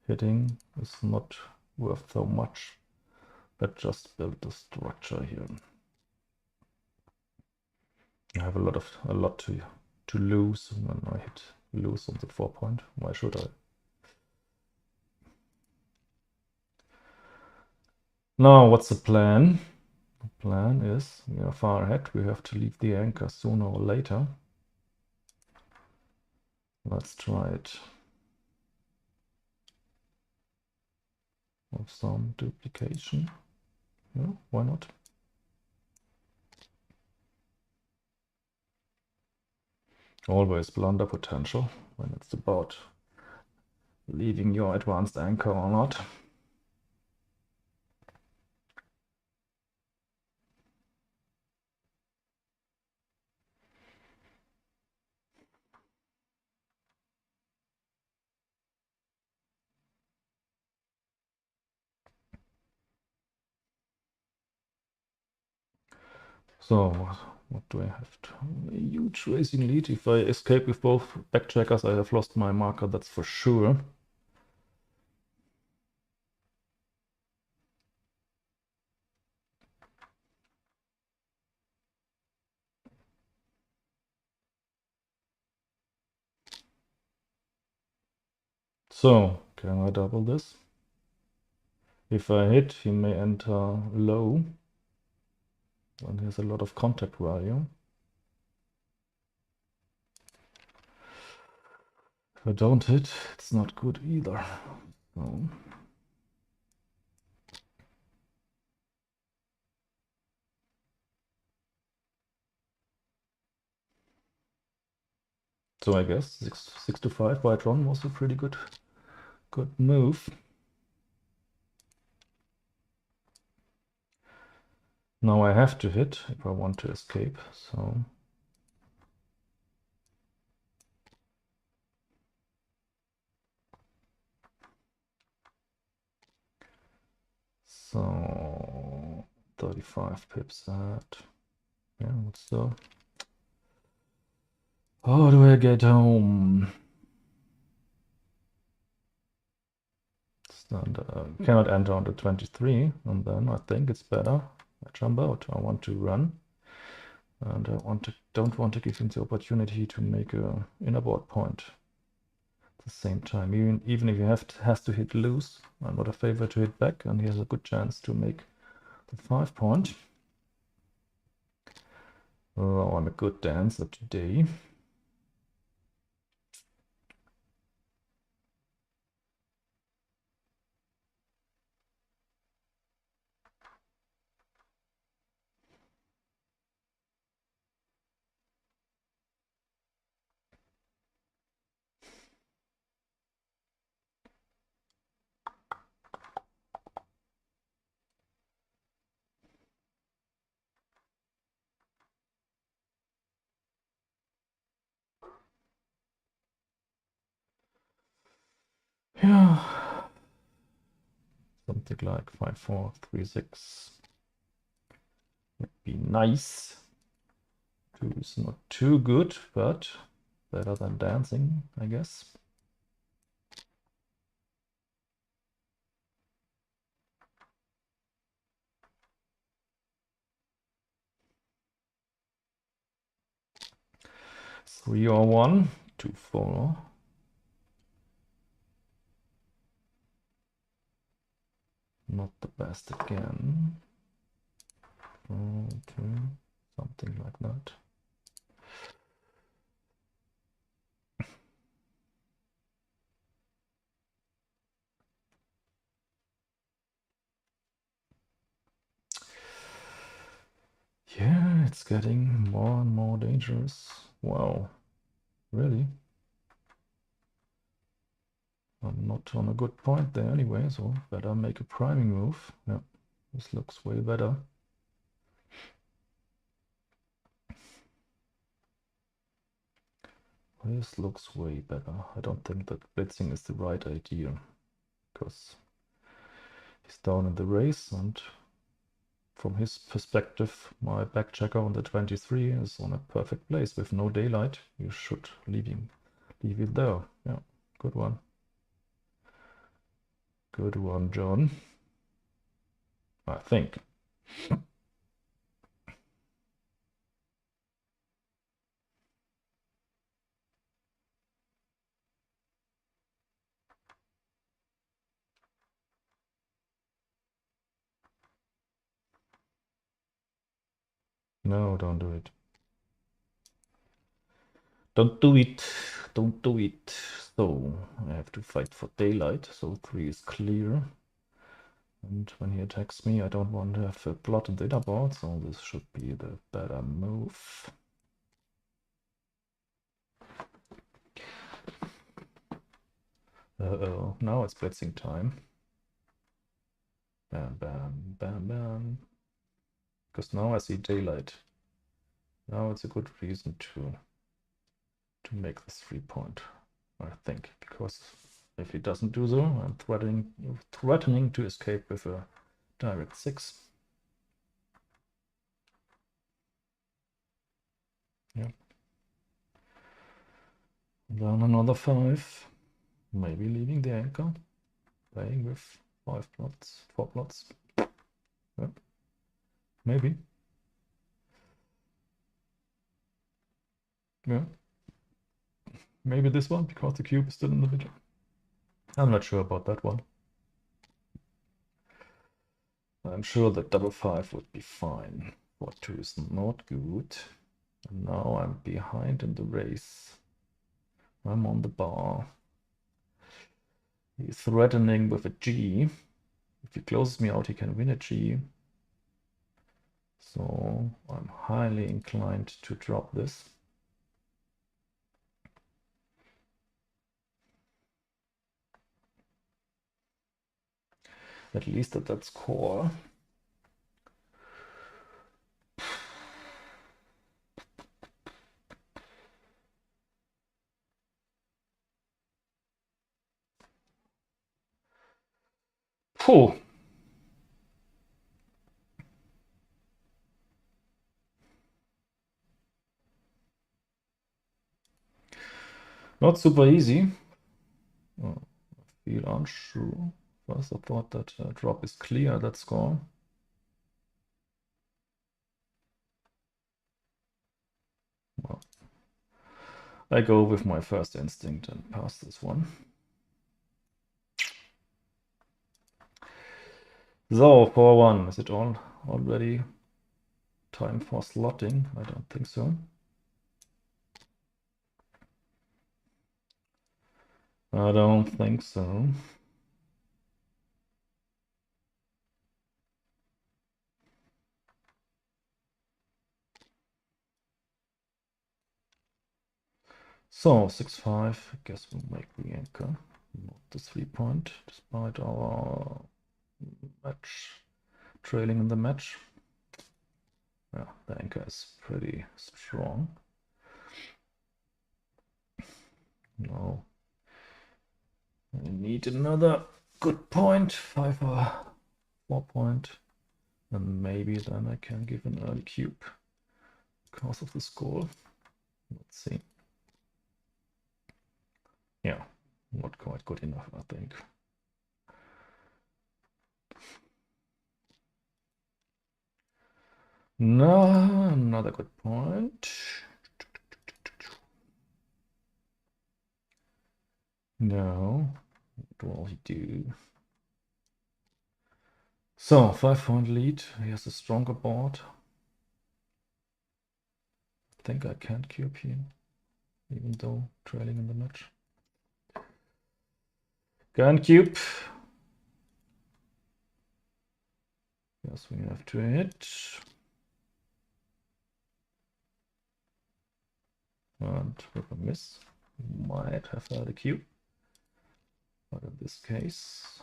hitting is not worth so much. Let's just build the structure here. I have a lot to lose when I lose on the 4 point. Why should I? Now, what's the plan? The plan is we are far ahead. We have to leave the anchor sooner or later. Let's try it. With some duplication. Yeah, why not? Always blunder potential when it's about leaving your advanced anchor or not. So what do I have to? A huge racing lead. If I escape with both backtrackers, I have lost my marker, that's for sure. So, can I double this? If I hit, he may enter low. And he has a lot of contact value. If I don't hit, it's not good either. So I guess 6 to 5 white run was a pretty good move. Now I have to hit if I want to escape. So 35 pips ahead. Yeah, what's the... How do I get home? Cannot enter on the 23, and then I think it's better I jump out. I want to run, and I don't want to give him the opportunity to make a inner board point at the same time. Even if he has to hit loose, I'm not a favor to hit back, and he has a good chance to make the 5 point. Oh, I'm a good dancer today. Yeah, something like 5-4, 3-6 would be nice. 2 is not too good, but better than dancing, I guess. Three or one, 2-4. Not the best again. 4-2, something like that. Yeah, it's getting more and more dangerous. Wow, really? I'm not on a good point there anyway, so better make a priming move. Yeah, this looks way better. This looks way better. I don't think that blitzing is the right idea, because he's down in the race, and from his perspective, my back checker on the 23 is on a perfect place with no daylight. You should leave it there. Yeah, good one. Good one, John. I think. No, don't do it. Don't do it. Don't do it. So I have to fight for daylight. So 3 is clear. And when he attacks me, I don't want to have a plot in the inner board, so this should be the better move. Uh-oh, now it's blitzing time. Bam, bam, bam, bam. Because now I see daylight. Now it's a good reason to make this 3 point, I think, because if he doesn't do so, I'm threatening to escape with a direct 6. Yeah. Then another 5. Maybe leaving the anchor. Playing with 5 plots, 4 plots. Yeah. Maybe. Yeah. Maybe this one, because the cube is still in the middle. I'm not sure about that one. I'm sure that double 5 would be fine. 4-2 is not good. And now I'm behind in the race. I'm on the bar. He's threatening with a G. If he closes me out, he can win a G. So I'm highly inclined to drop this. At least at that score. Phew. Not super easy. Oh, I feel unsure. First I thought that drop is clear, that score. Well, I go with my first instinct and pass this one. So, 4-1. Is it already time for slotting? I don't think so. I don't think so. So 6-5, I guess we'll make the anchor, not the 3-point, despite our match trailing in the match. Yeah, the anchor is pretty strong. Now I need another good point, 5 or 4 point, and maybe then I can give an early cube because of the score. Let's see. Yeah, not quite good enough, I think. No, another good point. No, what will he do? So 5-point lead. He has a stronger board. I think I can't cube here, even though trailing in the match. Can't cube. Yes, we have to hit. And with a miss, might have had a cube. But in this case,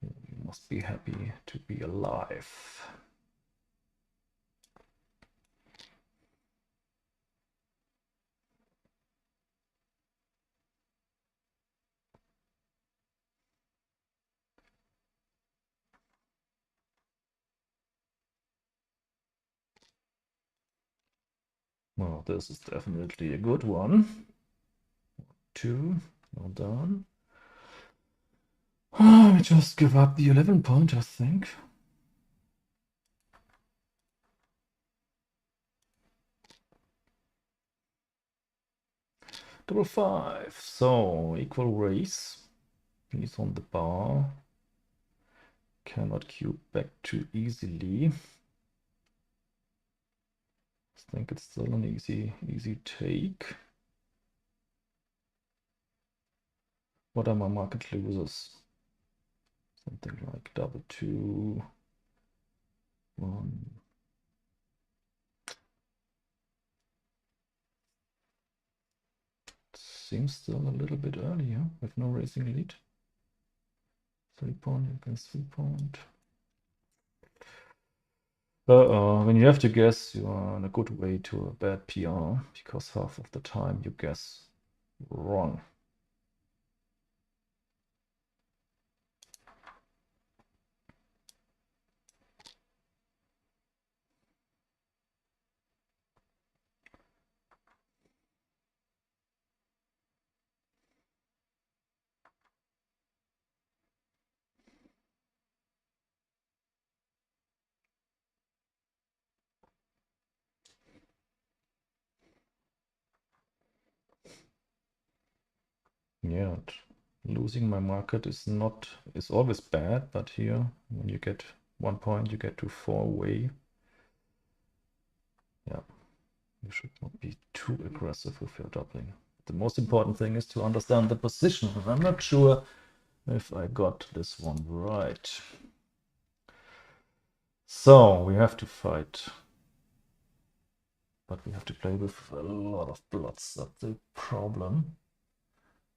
you must be happy to be alive. Well, this is definitely a good one. 2, well done. We just give up the 11 point, I think. Double 5. So equal race. He's on the bar. Cannot cube back too easily. I think it's still an easy take. What are my market losers? Something like double 2, 1. Seems still a little bit earlier with no racing lead. 3-point against 3-point. When you have to guess, you are on a good way to a bad PR, because half of the time you guess wrong. Yeah, losing my market is always bad, but here when you get 1 point, you get to 4 away. Yeah, you should not be too aggressive with your doubling. The most important thing is to understand the position. I'm not sure if I got this one right. So we have to fight, but we have to play with a lot of blots. That's the problem.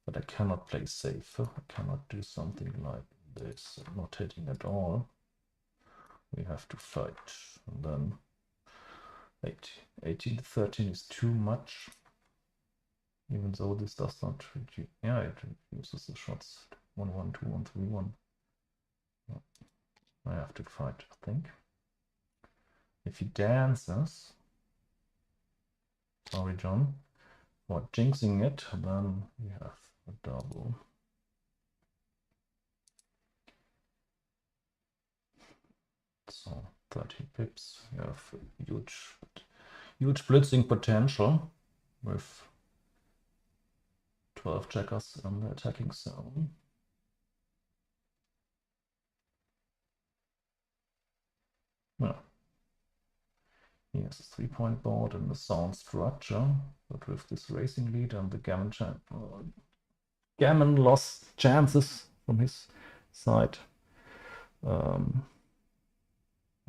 But I cannot play safe. I cannot do something like this, not hitting at all. We have to fight. And then 18 to 13 is too much. Even though this does not reduce. Yeah, it reduces the shots. 1-1, 2-1, 3-1. I have to fight, I think. If he dances. Sorry, John. for jinxing it, then we have a double. So 30 pips. You have huge blitzing potential with 12 checkers in the attacking zone. Yeah. He has a 3-point board and a sound structure, but with this racing lead and the Gammon lost chances from his side. I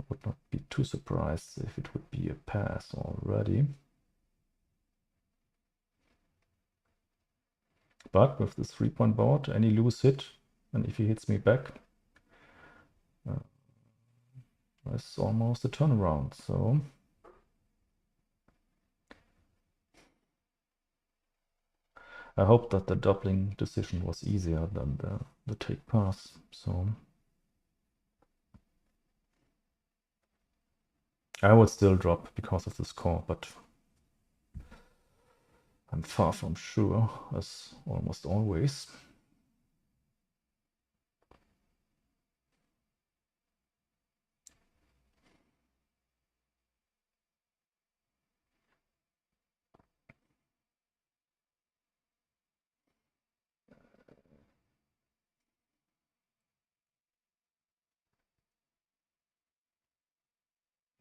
would not be too surprised if it would be a pass already. But with this 3-point board, any loose hit, and if he hits me back, it's almost a turnaround. So I hope that the doubling decision was easier than the take pass. So I would still drop because of the score, but I'm far from sure, as almost always.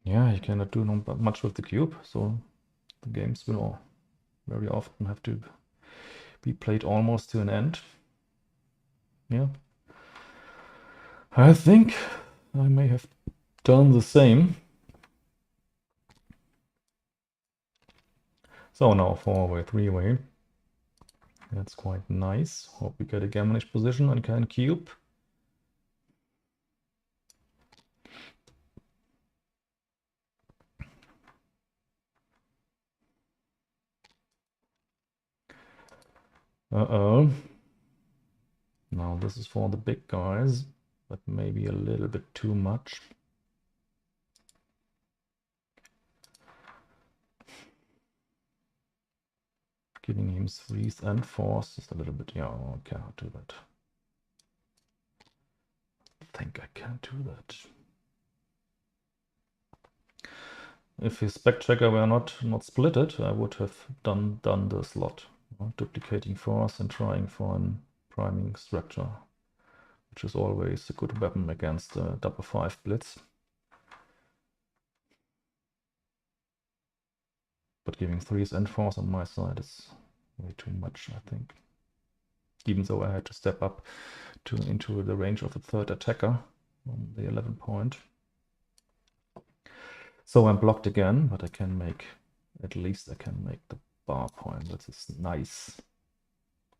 Yeah, you cannot do much with the cube, so the games will very often have to be played almost to an end. Yeah. I think I may have done the same. So now 4-way, 3-way. That's quite nice. Hope we get a gammonish position and can cube. Uh-oh. Now this is for the big guys, but maybe a little bit too much. Giving him 3s and 4s is a little bit, yeah, I cannot do that. I think I can't do that. If his backtracker were not splitted, I would have done the slot. Duplicating 4s and trying for a priming structure, which is always a good weapon against the 5-5 blitz. But giving 3s and 4s on my side is way too much, I think. Even though I had to step up into the range of the third attacker on the 11 point. So I'm blocked again, but I can make, at least I can make the bar point. That is nice.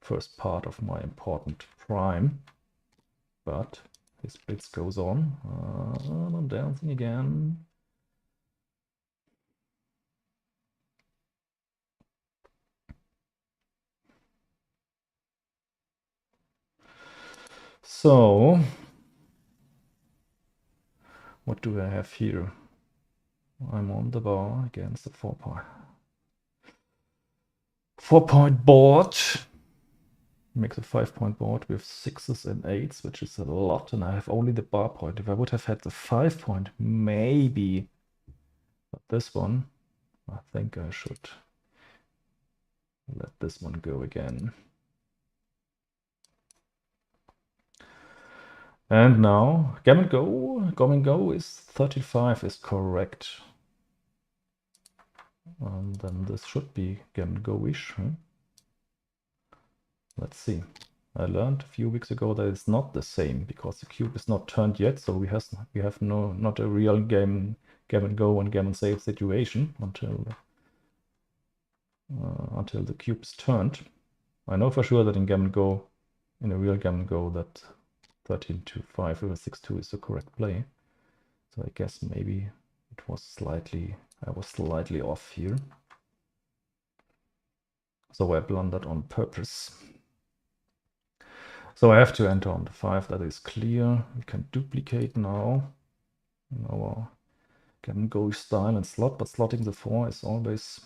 First part of my important prime. But his blitz goes on. I'm dancing again. So, what do I have here? I'm on the bar against the 4-point board. Makes a 5-point board with 6s and 8s, which is a lot, and I have only the bar point. If I would have had the 5-point, maybe. But this one, I think I should let this one go again. And now, Gammon Go is 35 is correct. And then this should be Gammon Go-ish. Huh? Let's see. I learned a few weeks ago that it's not the same because the cube is not turned yet, so we have not a real Gammon Go and Gammon Save situation until the cube is turned. I know for sure that in Gammon Go, in a real Gammon Go, that 13-5 over 6-2 is the correct play. So I guess maybe it was I was slightly off here. So I blundered on purpose. So I have to enter on the 5, that is clear. We can duplicate now in our Gammon Go style and slot, but slotting the 4 is always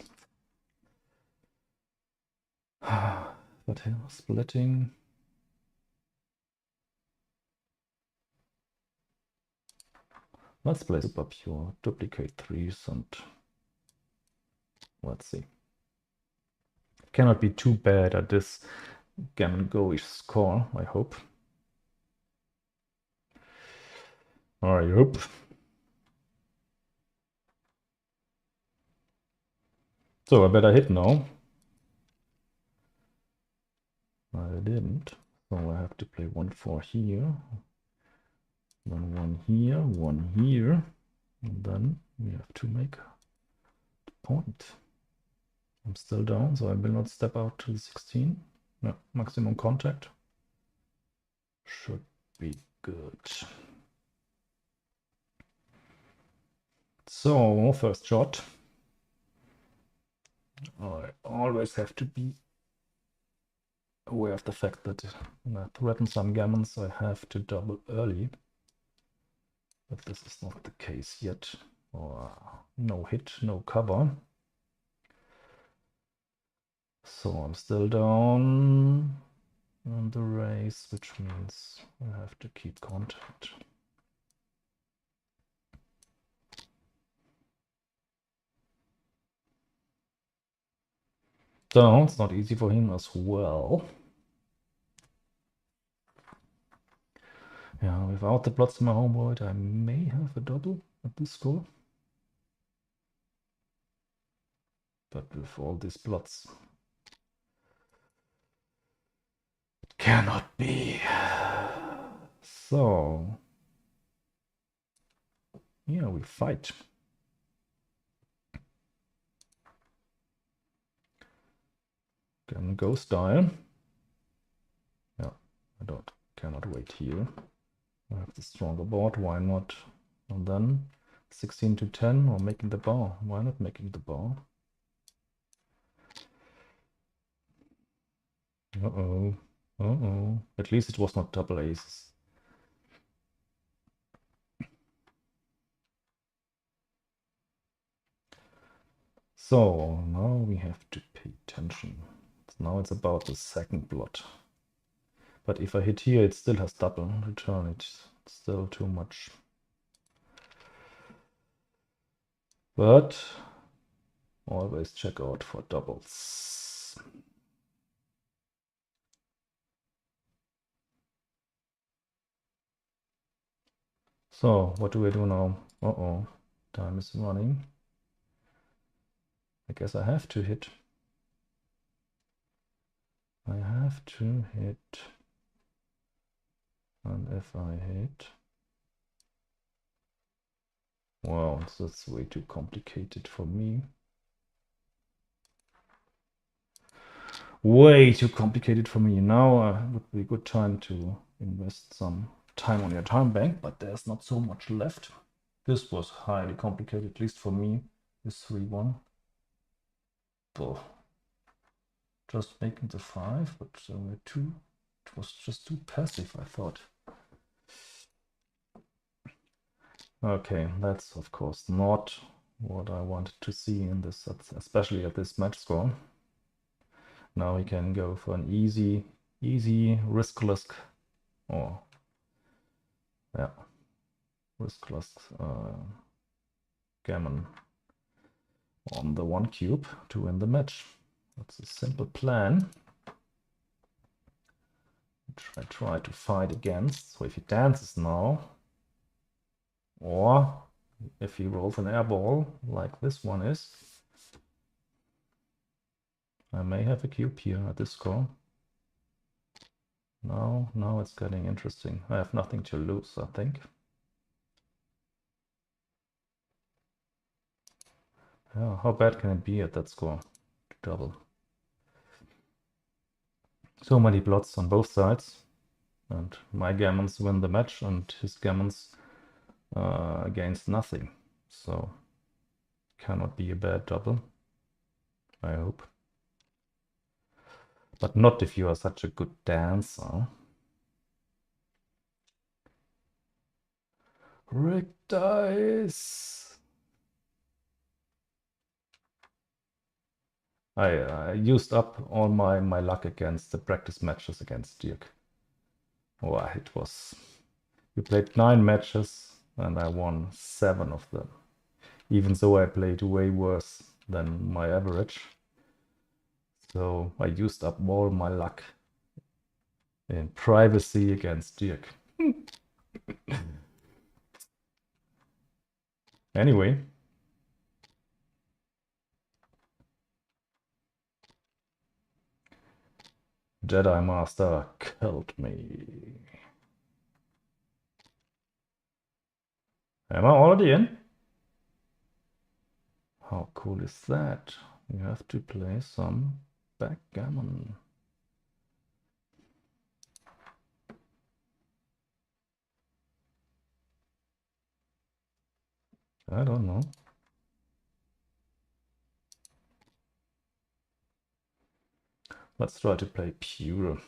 But here, splitting. Let's play super pure, duplicate 3s, and let's see. Cannot be too bad at this 𝗬𝗀𝗀𝗧𝗀 score, I hope. I hope. So I better hit now. I didn't. So I have to play 1-4 here. Then 1 here, 1 here. And then we have to make a point. I'm still down, so I will not step out to the 16. No, maximum contact. Should be good. So, first shot. I always have to be aware of the fact that when I threaten some gammons, I have to double early. But this is not the case yet. No hit, no cover. So I'm still down on the race, which means I have to keep contact. So it's not easy for him as well. Yeah, without the plots in my home world, I may have a double at this score. But with all these plots, it cannot be. So, yeah, we fight. Can go style. Yeah, cannot wait here. I have the stronger board, why not? And then 16 to 10 or making the bar. Why not making the bar? Uh-oh. Uh-oh. At least it was not double aces. So now we have to pay attention. Now it's about the second blot. But if I hit here, it still has double. Return it. It's still too much. But always check out for doubles. So what do I do now? Uh-oh, time is running. I guess I have to hit. I have to hit. And if I hit... Wow, that's way too complicated for me. Way too complicated for me. Now would be a good time to invest some time on your time bank, but there's not so much left. This was highly complicated, at least for me. This 3-1. Oh. Just making the 5, but it was just too passive, I thought. Okay, that's of course not what I wanted to see in this, especially at this match score. Now we can go for an easy, riskless, riskless gammon on the 1 cube to win the match. That's a simple plan, which I try to fight against. So if he dances now, or if he rolls an air ball like this one is, I may have a cube here at this score. Now it's getting interesting. I have nothing to lose, I think. Yeah, how bad can it be at that score? Double. So many blots on both sides, and my gammons win the match, and his gammons against nothing. So cannot be a bad double, I hope. But not if you are such a good dancer. Rigged dice. I used up all my luck against the practice matches against Dirk. Oh, it was... We played 9 matches and I won 7 of them. Even though I played way worse than my average. So I used up all my luck in privacy against Dirk. Anyway. Jedi Master killed me. Am I already in? How cool is that? You have to play some backgammon. I don't know. Let's try to play pure.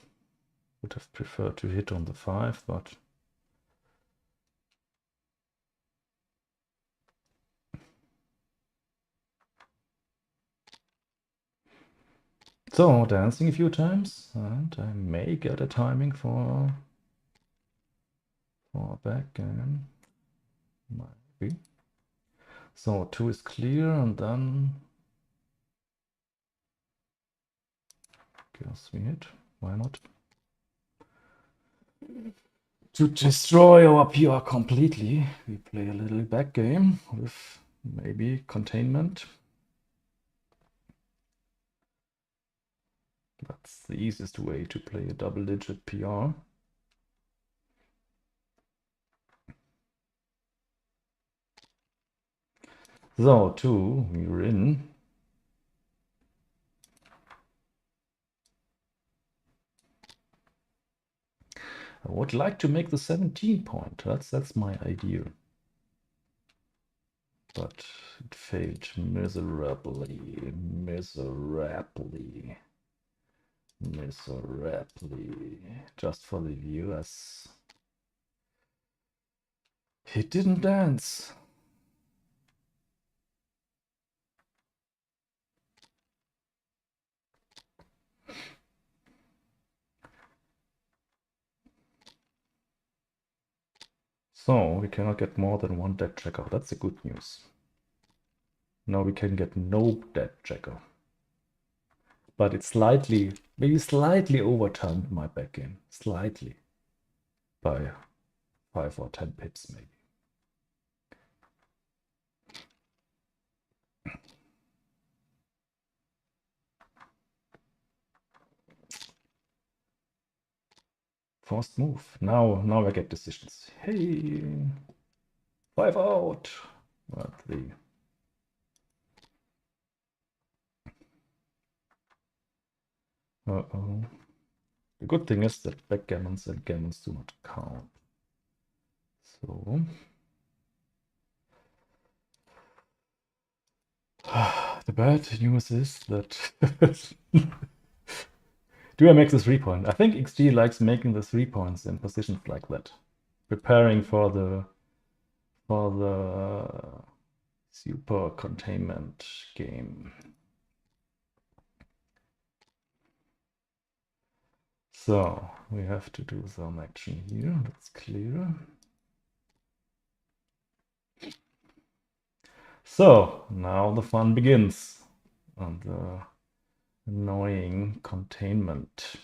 Would have preferred to hit on the 5, but... So, dancing a few times, and I may get a timing for backgammon. Maybe. So 2 is clear, and then guess we hit. Why not? To destroy our PR completely, we play a little back game with maybe containment. That's the easiest way to play a double-digit PR. So 2, we're in. I would like to make the 17 point. That's my idea. But it failed miserably. Just for the viewers. He didn't dance. So we cannot get more than 1 dead checker. That's the good news. Now we can get no dead checker. But it's slightly, maybe slightly overturned my back game. Slightly. By 5 or 10 pips maybe. Forced move. Now I get decisions. Hey, 5 out. What the? Uh-oh. The good thing is that backgammons and gammons do not count. So the bad news is that do I make the 3 point? I think XG likes making the 3 points in positions like that, preparing for the super containment game. So we have to do some action here. That's clear. So now the fun begins on the annoying containment.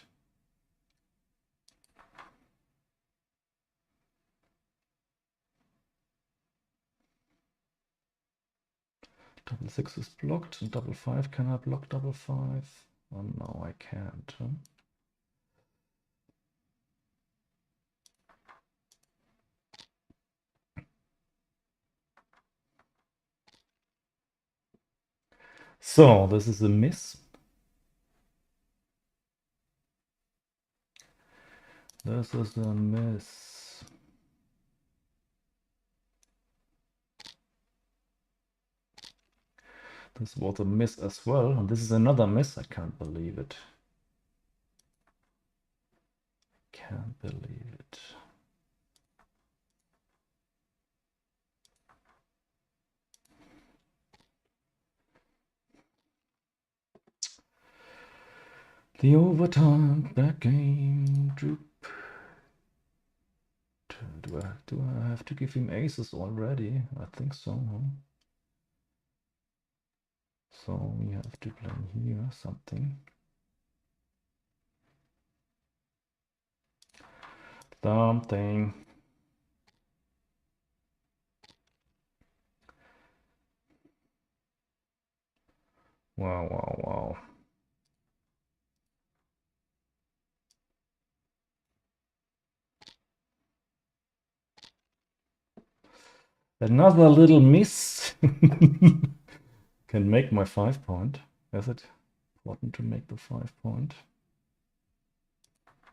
Double 6 is blocked, and double 5, can I block double 5? Oh no, I can't. Huh? So this is a miss. This is a miss. This was a miss as well, and this is another miss. I can't believe it. Can't believe it. The overtime back game droop. Do I have to give him aces already? I think so. Huh? So we have to play here something. Something. Wow, wow, wow. Another little miss. Can make my 5 point. Is it important to make the 5 point?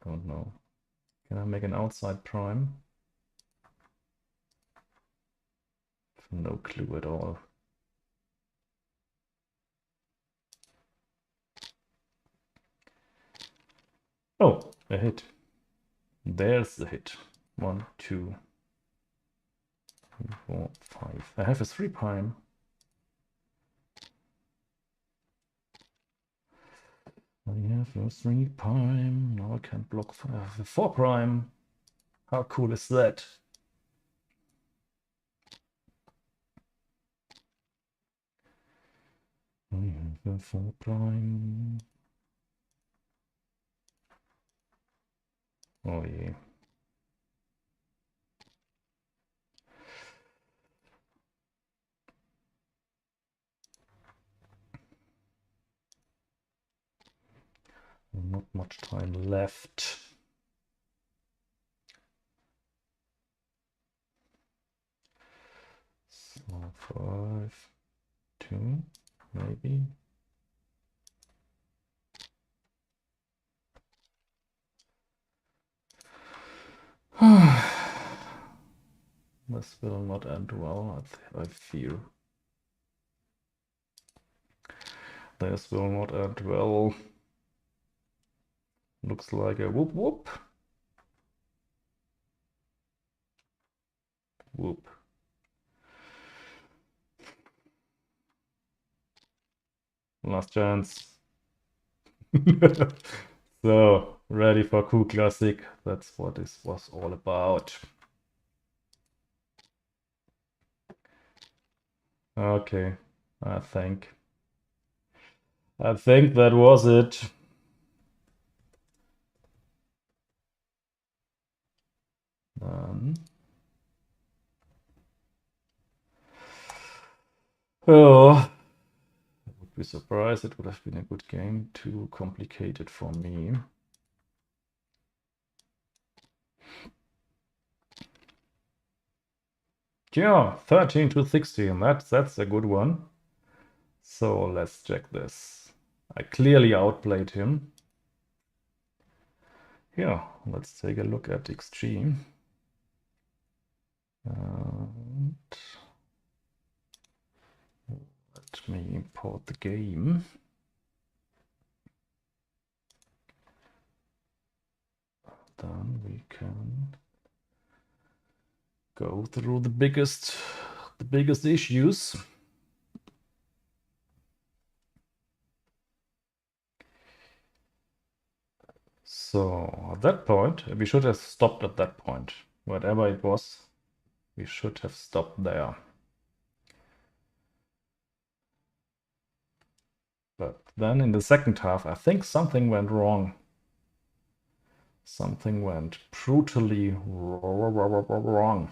Don't know. Can I make an outside prime? No clue at all. Oh, a hit. There's the hit. 1, 2, 3, 4, 5. I have a 3 prime. I have a 3 prime. Now I can't block 5. I have a 4 prime. How cool is that? I have a 4 prime. Oh yeah. Not much time left. So 5, 2, maybe. This will not end well, I fear. This will not end well. Looks like a whoop whoop. Whoop. Last chance. So, ready for 𝗚𝗂𝗀𝗃. That's what this was all about. Okay, I think that was it. Oh, I would be surprised. It would have been a good game. Too complicated for me. Yeah, 13 to 16. That's a good one. So let's check this. I clearly outplayed him. Yeah, let's take a look at XG. And let me import the game. Then we can go through the biggest issues. So at that point, we should have stopped at that point. Whatever it was, we should have stopped there. But then in the second half, I think something went wrong. Something went brutally wrong.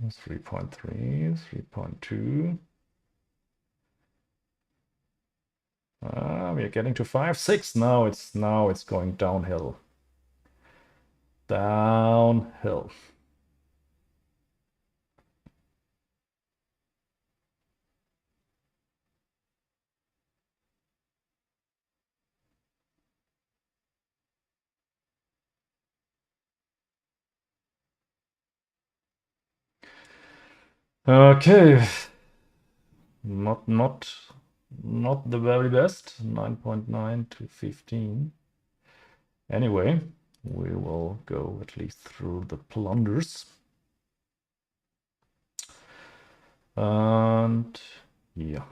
3.3, 3.2. We are getting to 5, 6. Now it's going downhill. Downhill. Okay. Not the very best. 9.9 to 15. Anyway, we will go at least through the blunders. And yeah.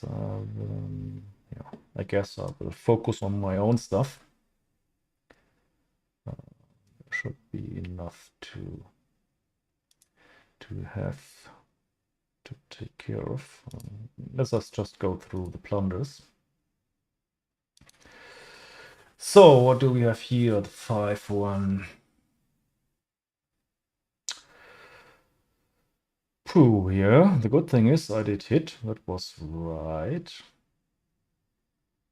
yeah, I guess I will focus on my own stuff. Should be enough to have to take care of. Let us just go through the blunders. So what do we have here? The 5-1. Pooh, yeah. The good thing is I did hit. That was right.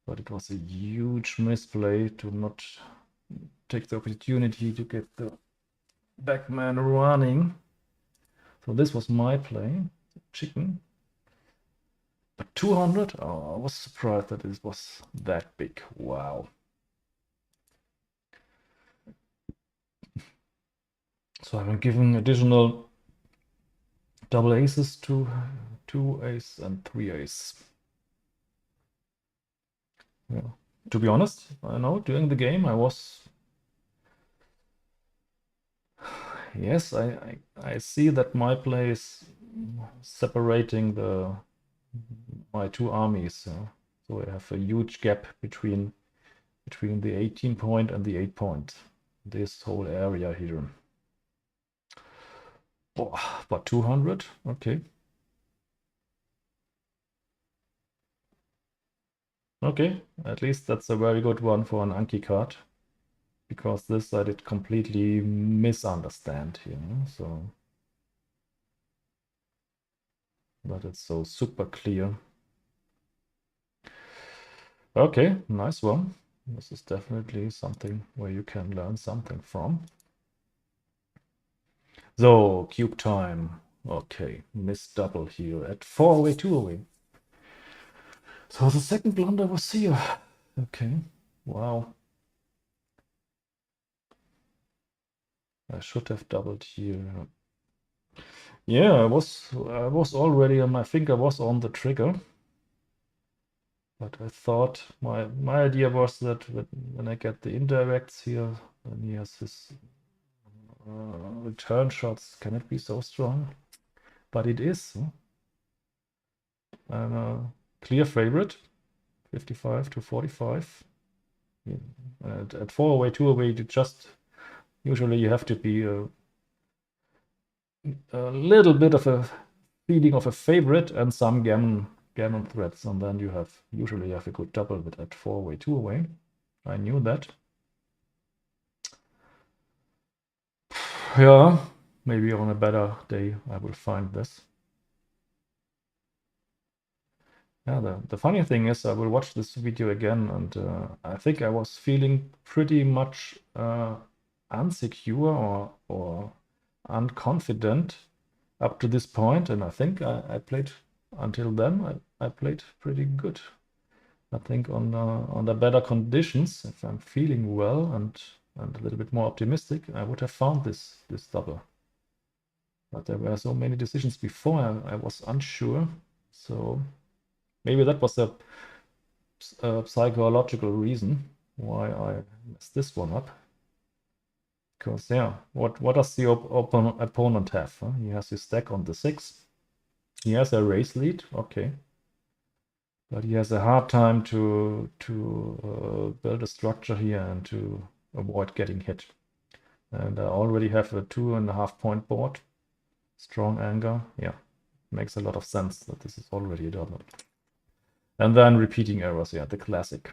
But it was a huge misplay to not take the opportunity to get the backman running. So this was my play. Chicken. But 200? Oh, I was surprised that it was that big. Wow. So I've been giving additional double aces to 2 ace and 3 ace. Yeah. To be honest, I know during the game I was... Yes, I see that my play is separating my two armies. So I have a huge gap between the 18 point and the 8 point. This whole area here. Oh, but 200, okay. Okay, at least that's a very good one for an Anki card. Because this I did completely misunderstand here, so... But it's so super clear. Okay, nice one. This is definitely something where you can learn something from. So, cube time. Okay, missed double here at 4 away, 2 away. So the second blunder was here. Okay, wow. I should have doubled here. Yeah, I was already, my finger was on the trigger. But I thought my idea was that when I get the indirects here, then he has his return shots. Can it be so strong? But it is. And clear favorite, 55 to 45. Yeah. At 4 away, 2 away, usually you have to be a little bit of a feeling of a favorite and some gammon threats, and then you usually have a good double with at 4 away, 2 away. I knew that. Yeah, maybe on a better day I will find this. Yeah, the funny thing is I will watch this video again, and I think I was feeling pretty much unsecure or unconfident up to this point, and I think I played until then. I played pretty good. I think on the better conditions, if I'm feeling well and a little bit more optimistic, I would have found this double. But there were so many decisions before I was unsure, so maybe that was a psychological reason why I messed this one up. Because yeah, what does the opponent have? Huh? He has his stack on the 6. He has a race lead, okay. But he has a hard time to build a structure here and to avoid getting hit. And I already have a 2.5 point board. Strong anger, yeah. Makes a lot of sense that this is already a double. And then repeating errors, yeah, the classic.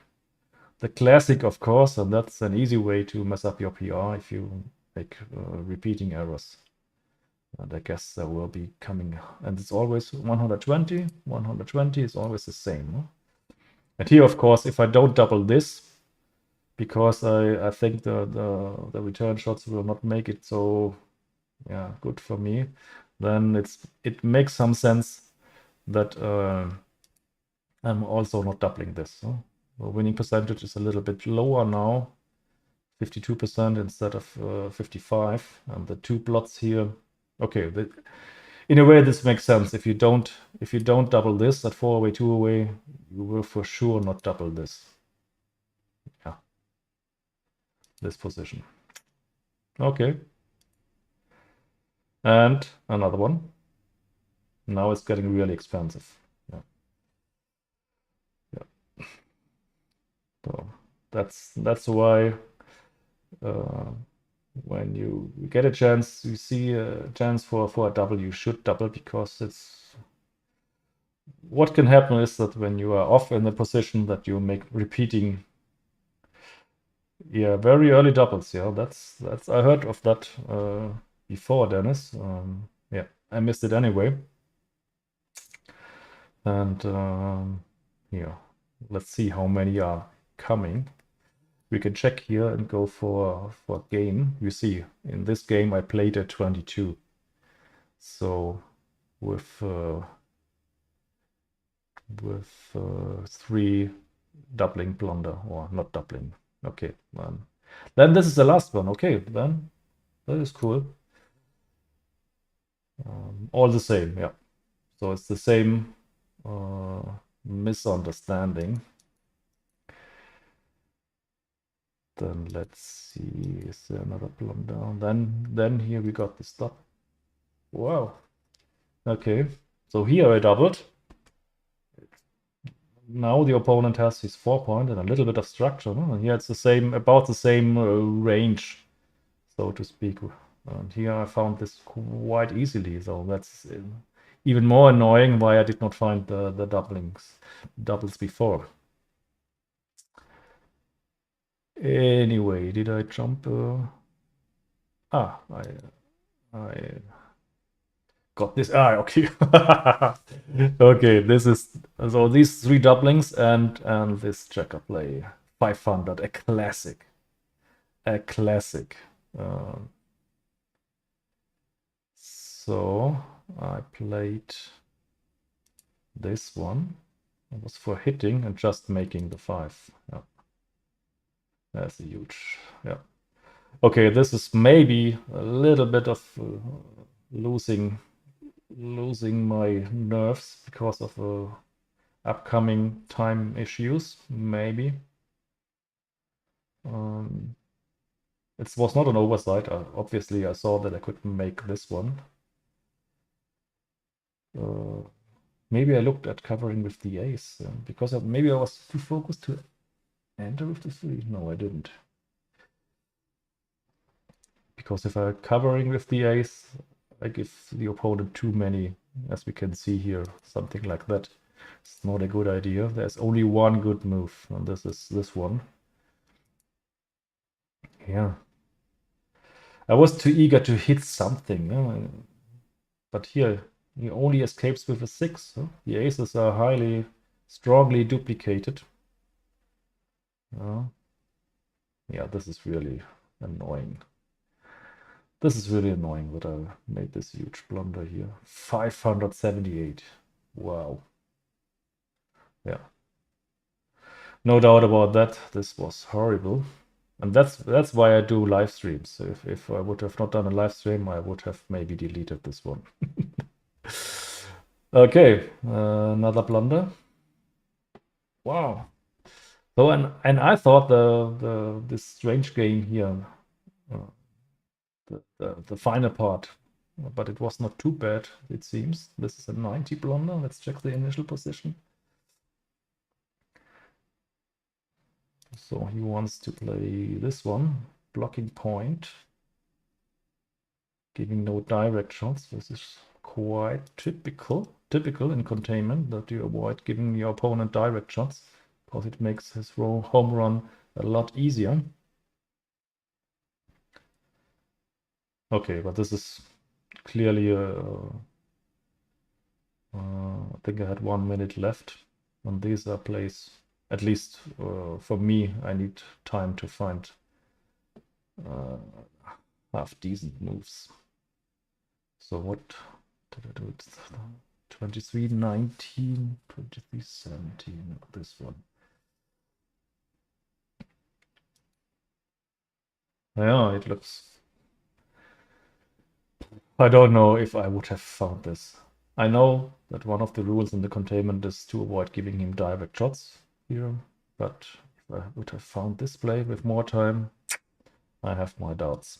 The classic, of course, and that's an easy way to mess up your PR if you make repeating errors. And I guess there will be coming, and it's always 120. 120 is always the same. No? And here, of course, if I don't double this, because I think the return shots will not make it so good for me, then it makes some sense that I'm also not doubling this. So the winning percentage is a little bit lower now, 52% instead of 55, and the 2 plots here. Okay, in a way this makes sense. If you don't double this at 4 away, 2 away, you will for sure not double this. Yeah, this position. Okay, and another one. Now it's getting really expensive. Yeah. That's why when you get a chance, you see a chance for a double, you should double, because it's what can happen is that when you are off in the position that you make repeating, yeah, very early doubles. Yeah, that's I heard of that before, Dennis. Yeah, I missed it anyway. And yeah, let's see how many are coming. We can check here and go for game. You see, in this game I played at 22. So with 3 doubling Blunder, or not doubling. Okay, then this is the last one. Okay, then that is cool. All the same, yeah. So it's the same misunderstanding. Then let's see, is there another Blunder? Then here we got the stop. Wow. Okay, so here I doubled. Now the opponent has his 4-point and a little bit of structure. No? And here it's the same, about the same range, so to speak. And here I found this quite easily. So that's even more annoying why I did not find the doubles before. Anyway, did I jump? I got this. Okay. Okay, this is so these 3 doublings and this checker play 500, a classic. So I played this one. It was for hitting and just making the 5. Yeah. That's a huge, yeah. Okay, this is maybe a little bit of losing my nerves because of upcoming time issues, maybe. It was not an oversight. Obviously, I saw that I could make this one. Maybe I looked at covering with the ace because maybe I was too focused to enter with the 3. No, I didn't. Because if I'm covering with the ace, I give the opponent too many, as we can see here, something like that. It's not a good idea. There's only one good move, and this is this one. Yeah. I was too eager to hit something, but here he only escapes with a 6. Huh? The aces are strongly duplicated. Yeah, this is really annoying. This is really annoying that I made this huge blunder here. 578. Wow. Yeah. No doubt about that. This was horrible. And that's why I do live streams. So if I would have not done a live stream, I would have maybe deleted this one. Okay, another blunder. Wow. So and I thought this strange game here, the final part, but it was not too bad, it seems. This is a 90 blunder. Let's check the initial position. So he wants to play this one, blocking point, giving no direct shots. This is quite typical in containment, that you avoid giving your opponent direct shots, because it makes his home run a lot easier. Okay, but this is clearly I think I had 1 minute left, and these are plays, at least for me, I need time to find half decent moves. So what did I do? 23, 19, 23, 17, this one. Yeah, it looks... I don't know if I would have found this. I know that one of the rules in the containment is to avoid giving him direct shots here, but if I would have found this play with more time, I have my doubts.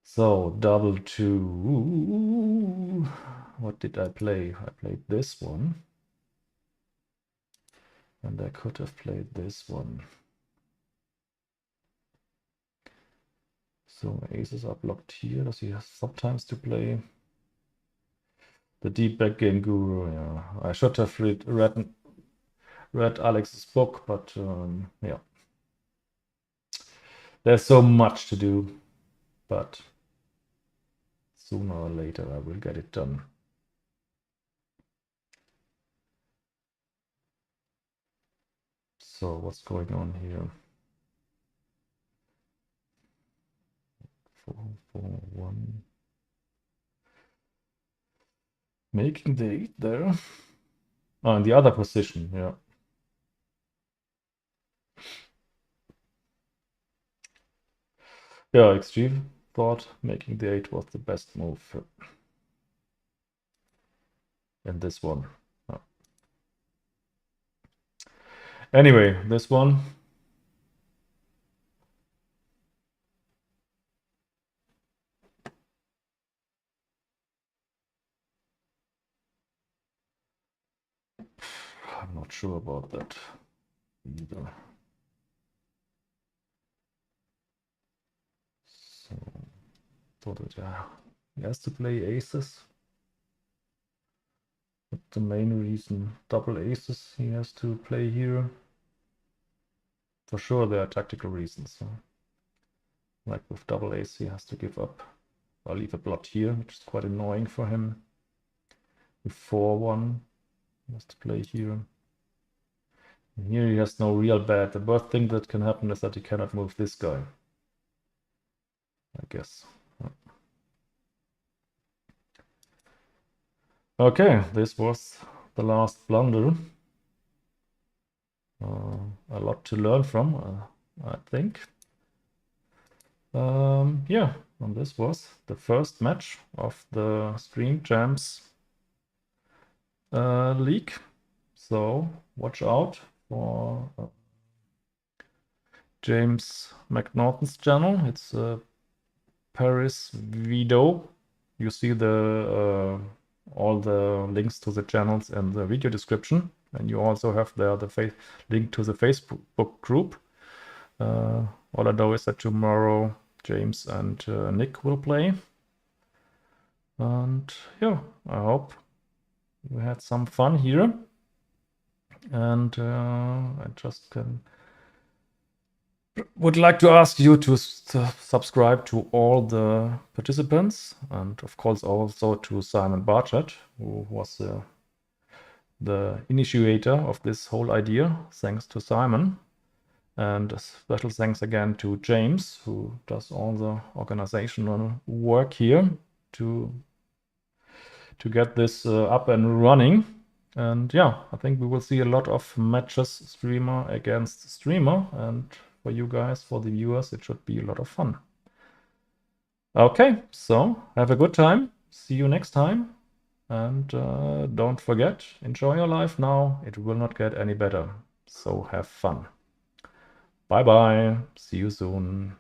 So, double 2. What did I play? I played this one. And I could have played this one. So aces are blocked here. Does he have sometimes to play the deep backgame guru? Yeah, I should have read Alex's book, but yeah. There's so much to do, but sooner or later I will get it done. So what's going on here? 4-4-1. Making the 8 there. Oh, in the other position, yeah. Yeah, XG thought making the 8 was the best move in this one. Oh. Anyway, this one. I'm not sure about that either. So, thought that, yeah, he has to play aces. But the main reason, double aces he has to play here. For sure there are tactical reasons. So, like with double ace he has to give up. I'll leave a blot here, which is quite annoying for him. With 4-1, he has to play here. And here he has no real bet. The worst thing that can happen is that he cannot move this guy, I guess. Okay, this was the last blunder. A lot to learn from, I think. Yeah, and this was the first match of the StreamChamps league. So watch out for James McNaughton's channel. It's 𝗏𝗏𝗺𝗏𝗃. You see the all the links to the channels in the video description, and you also have there the link to the Facebook group. All I know is that tomorrow James and Nick will play, and yeah, I hope we had some fun here, and I just would like to ask you to subscribe to all the participants, and of course also to 𝗏𝗵𝗺𝗃𝗺, who was the initiator of this whole idea. Thanks to Simon, and a special thanks again to James, who does all the organizational work here to get this up and running. And yeah, I think we will see a lot of matches, streamer against streamer, and for you guys, for the viewers, it should be a lot of fun. Okay, so have a good time. See you next time. And don't forget, enjoy your life now. It will not get any better. So have fun. Bye-bye. See you soon.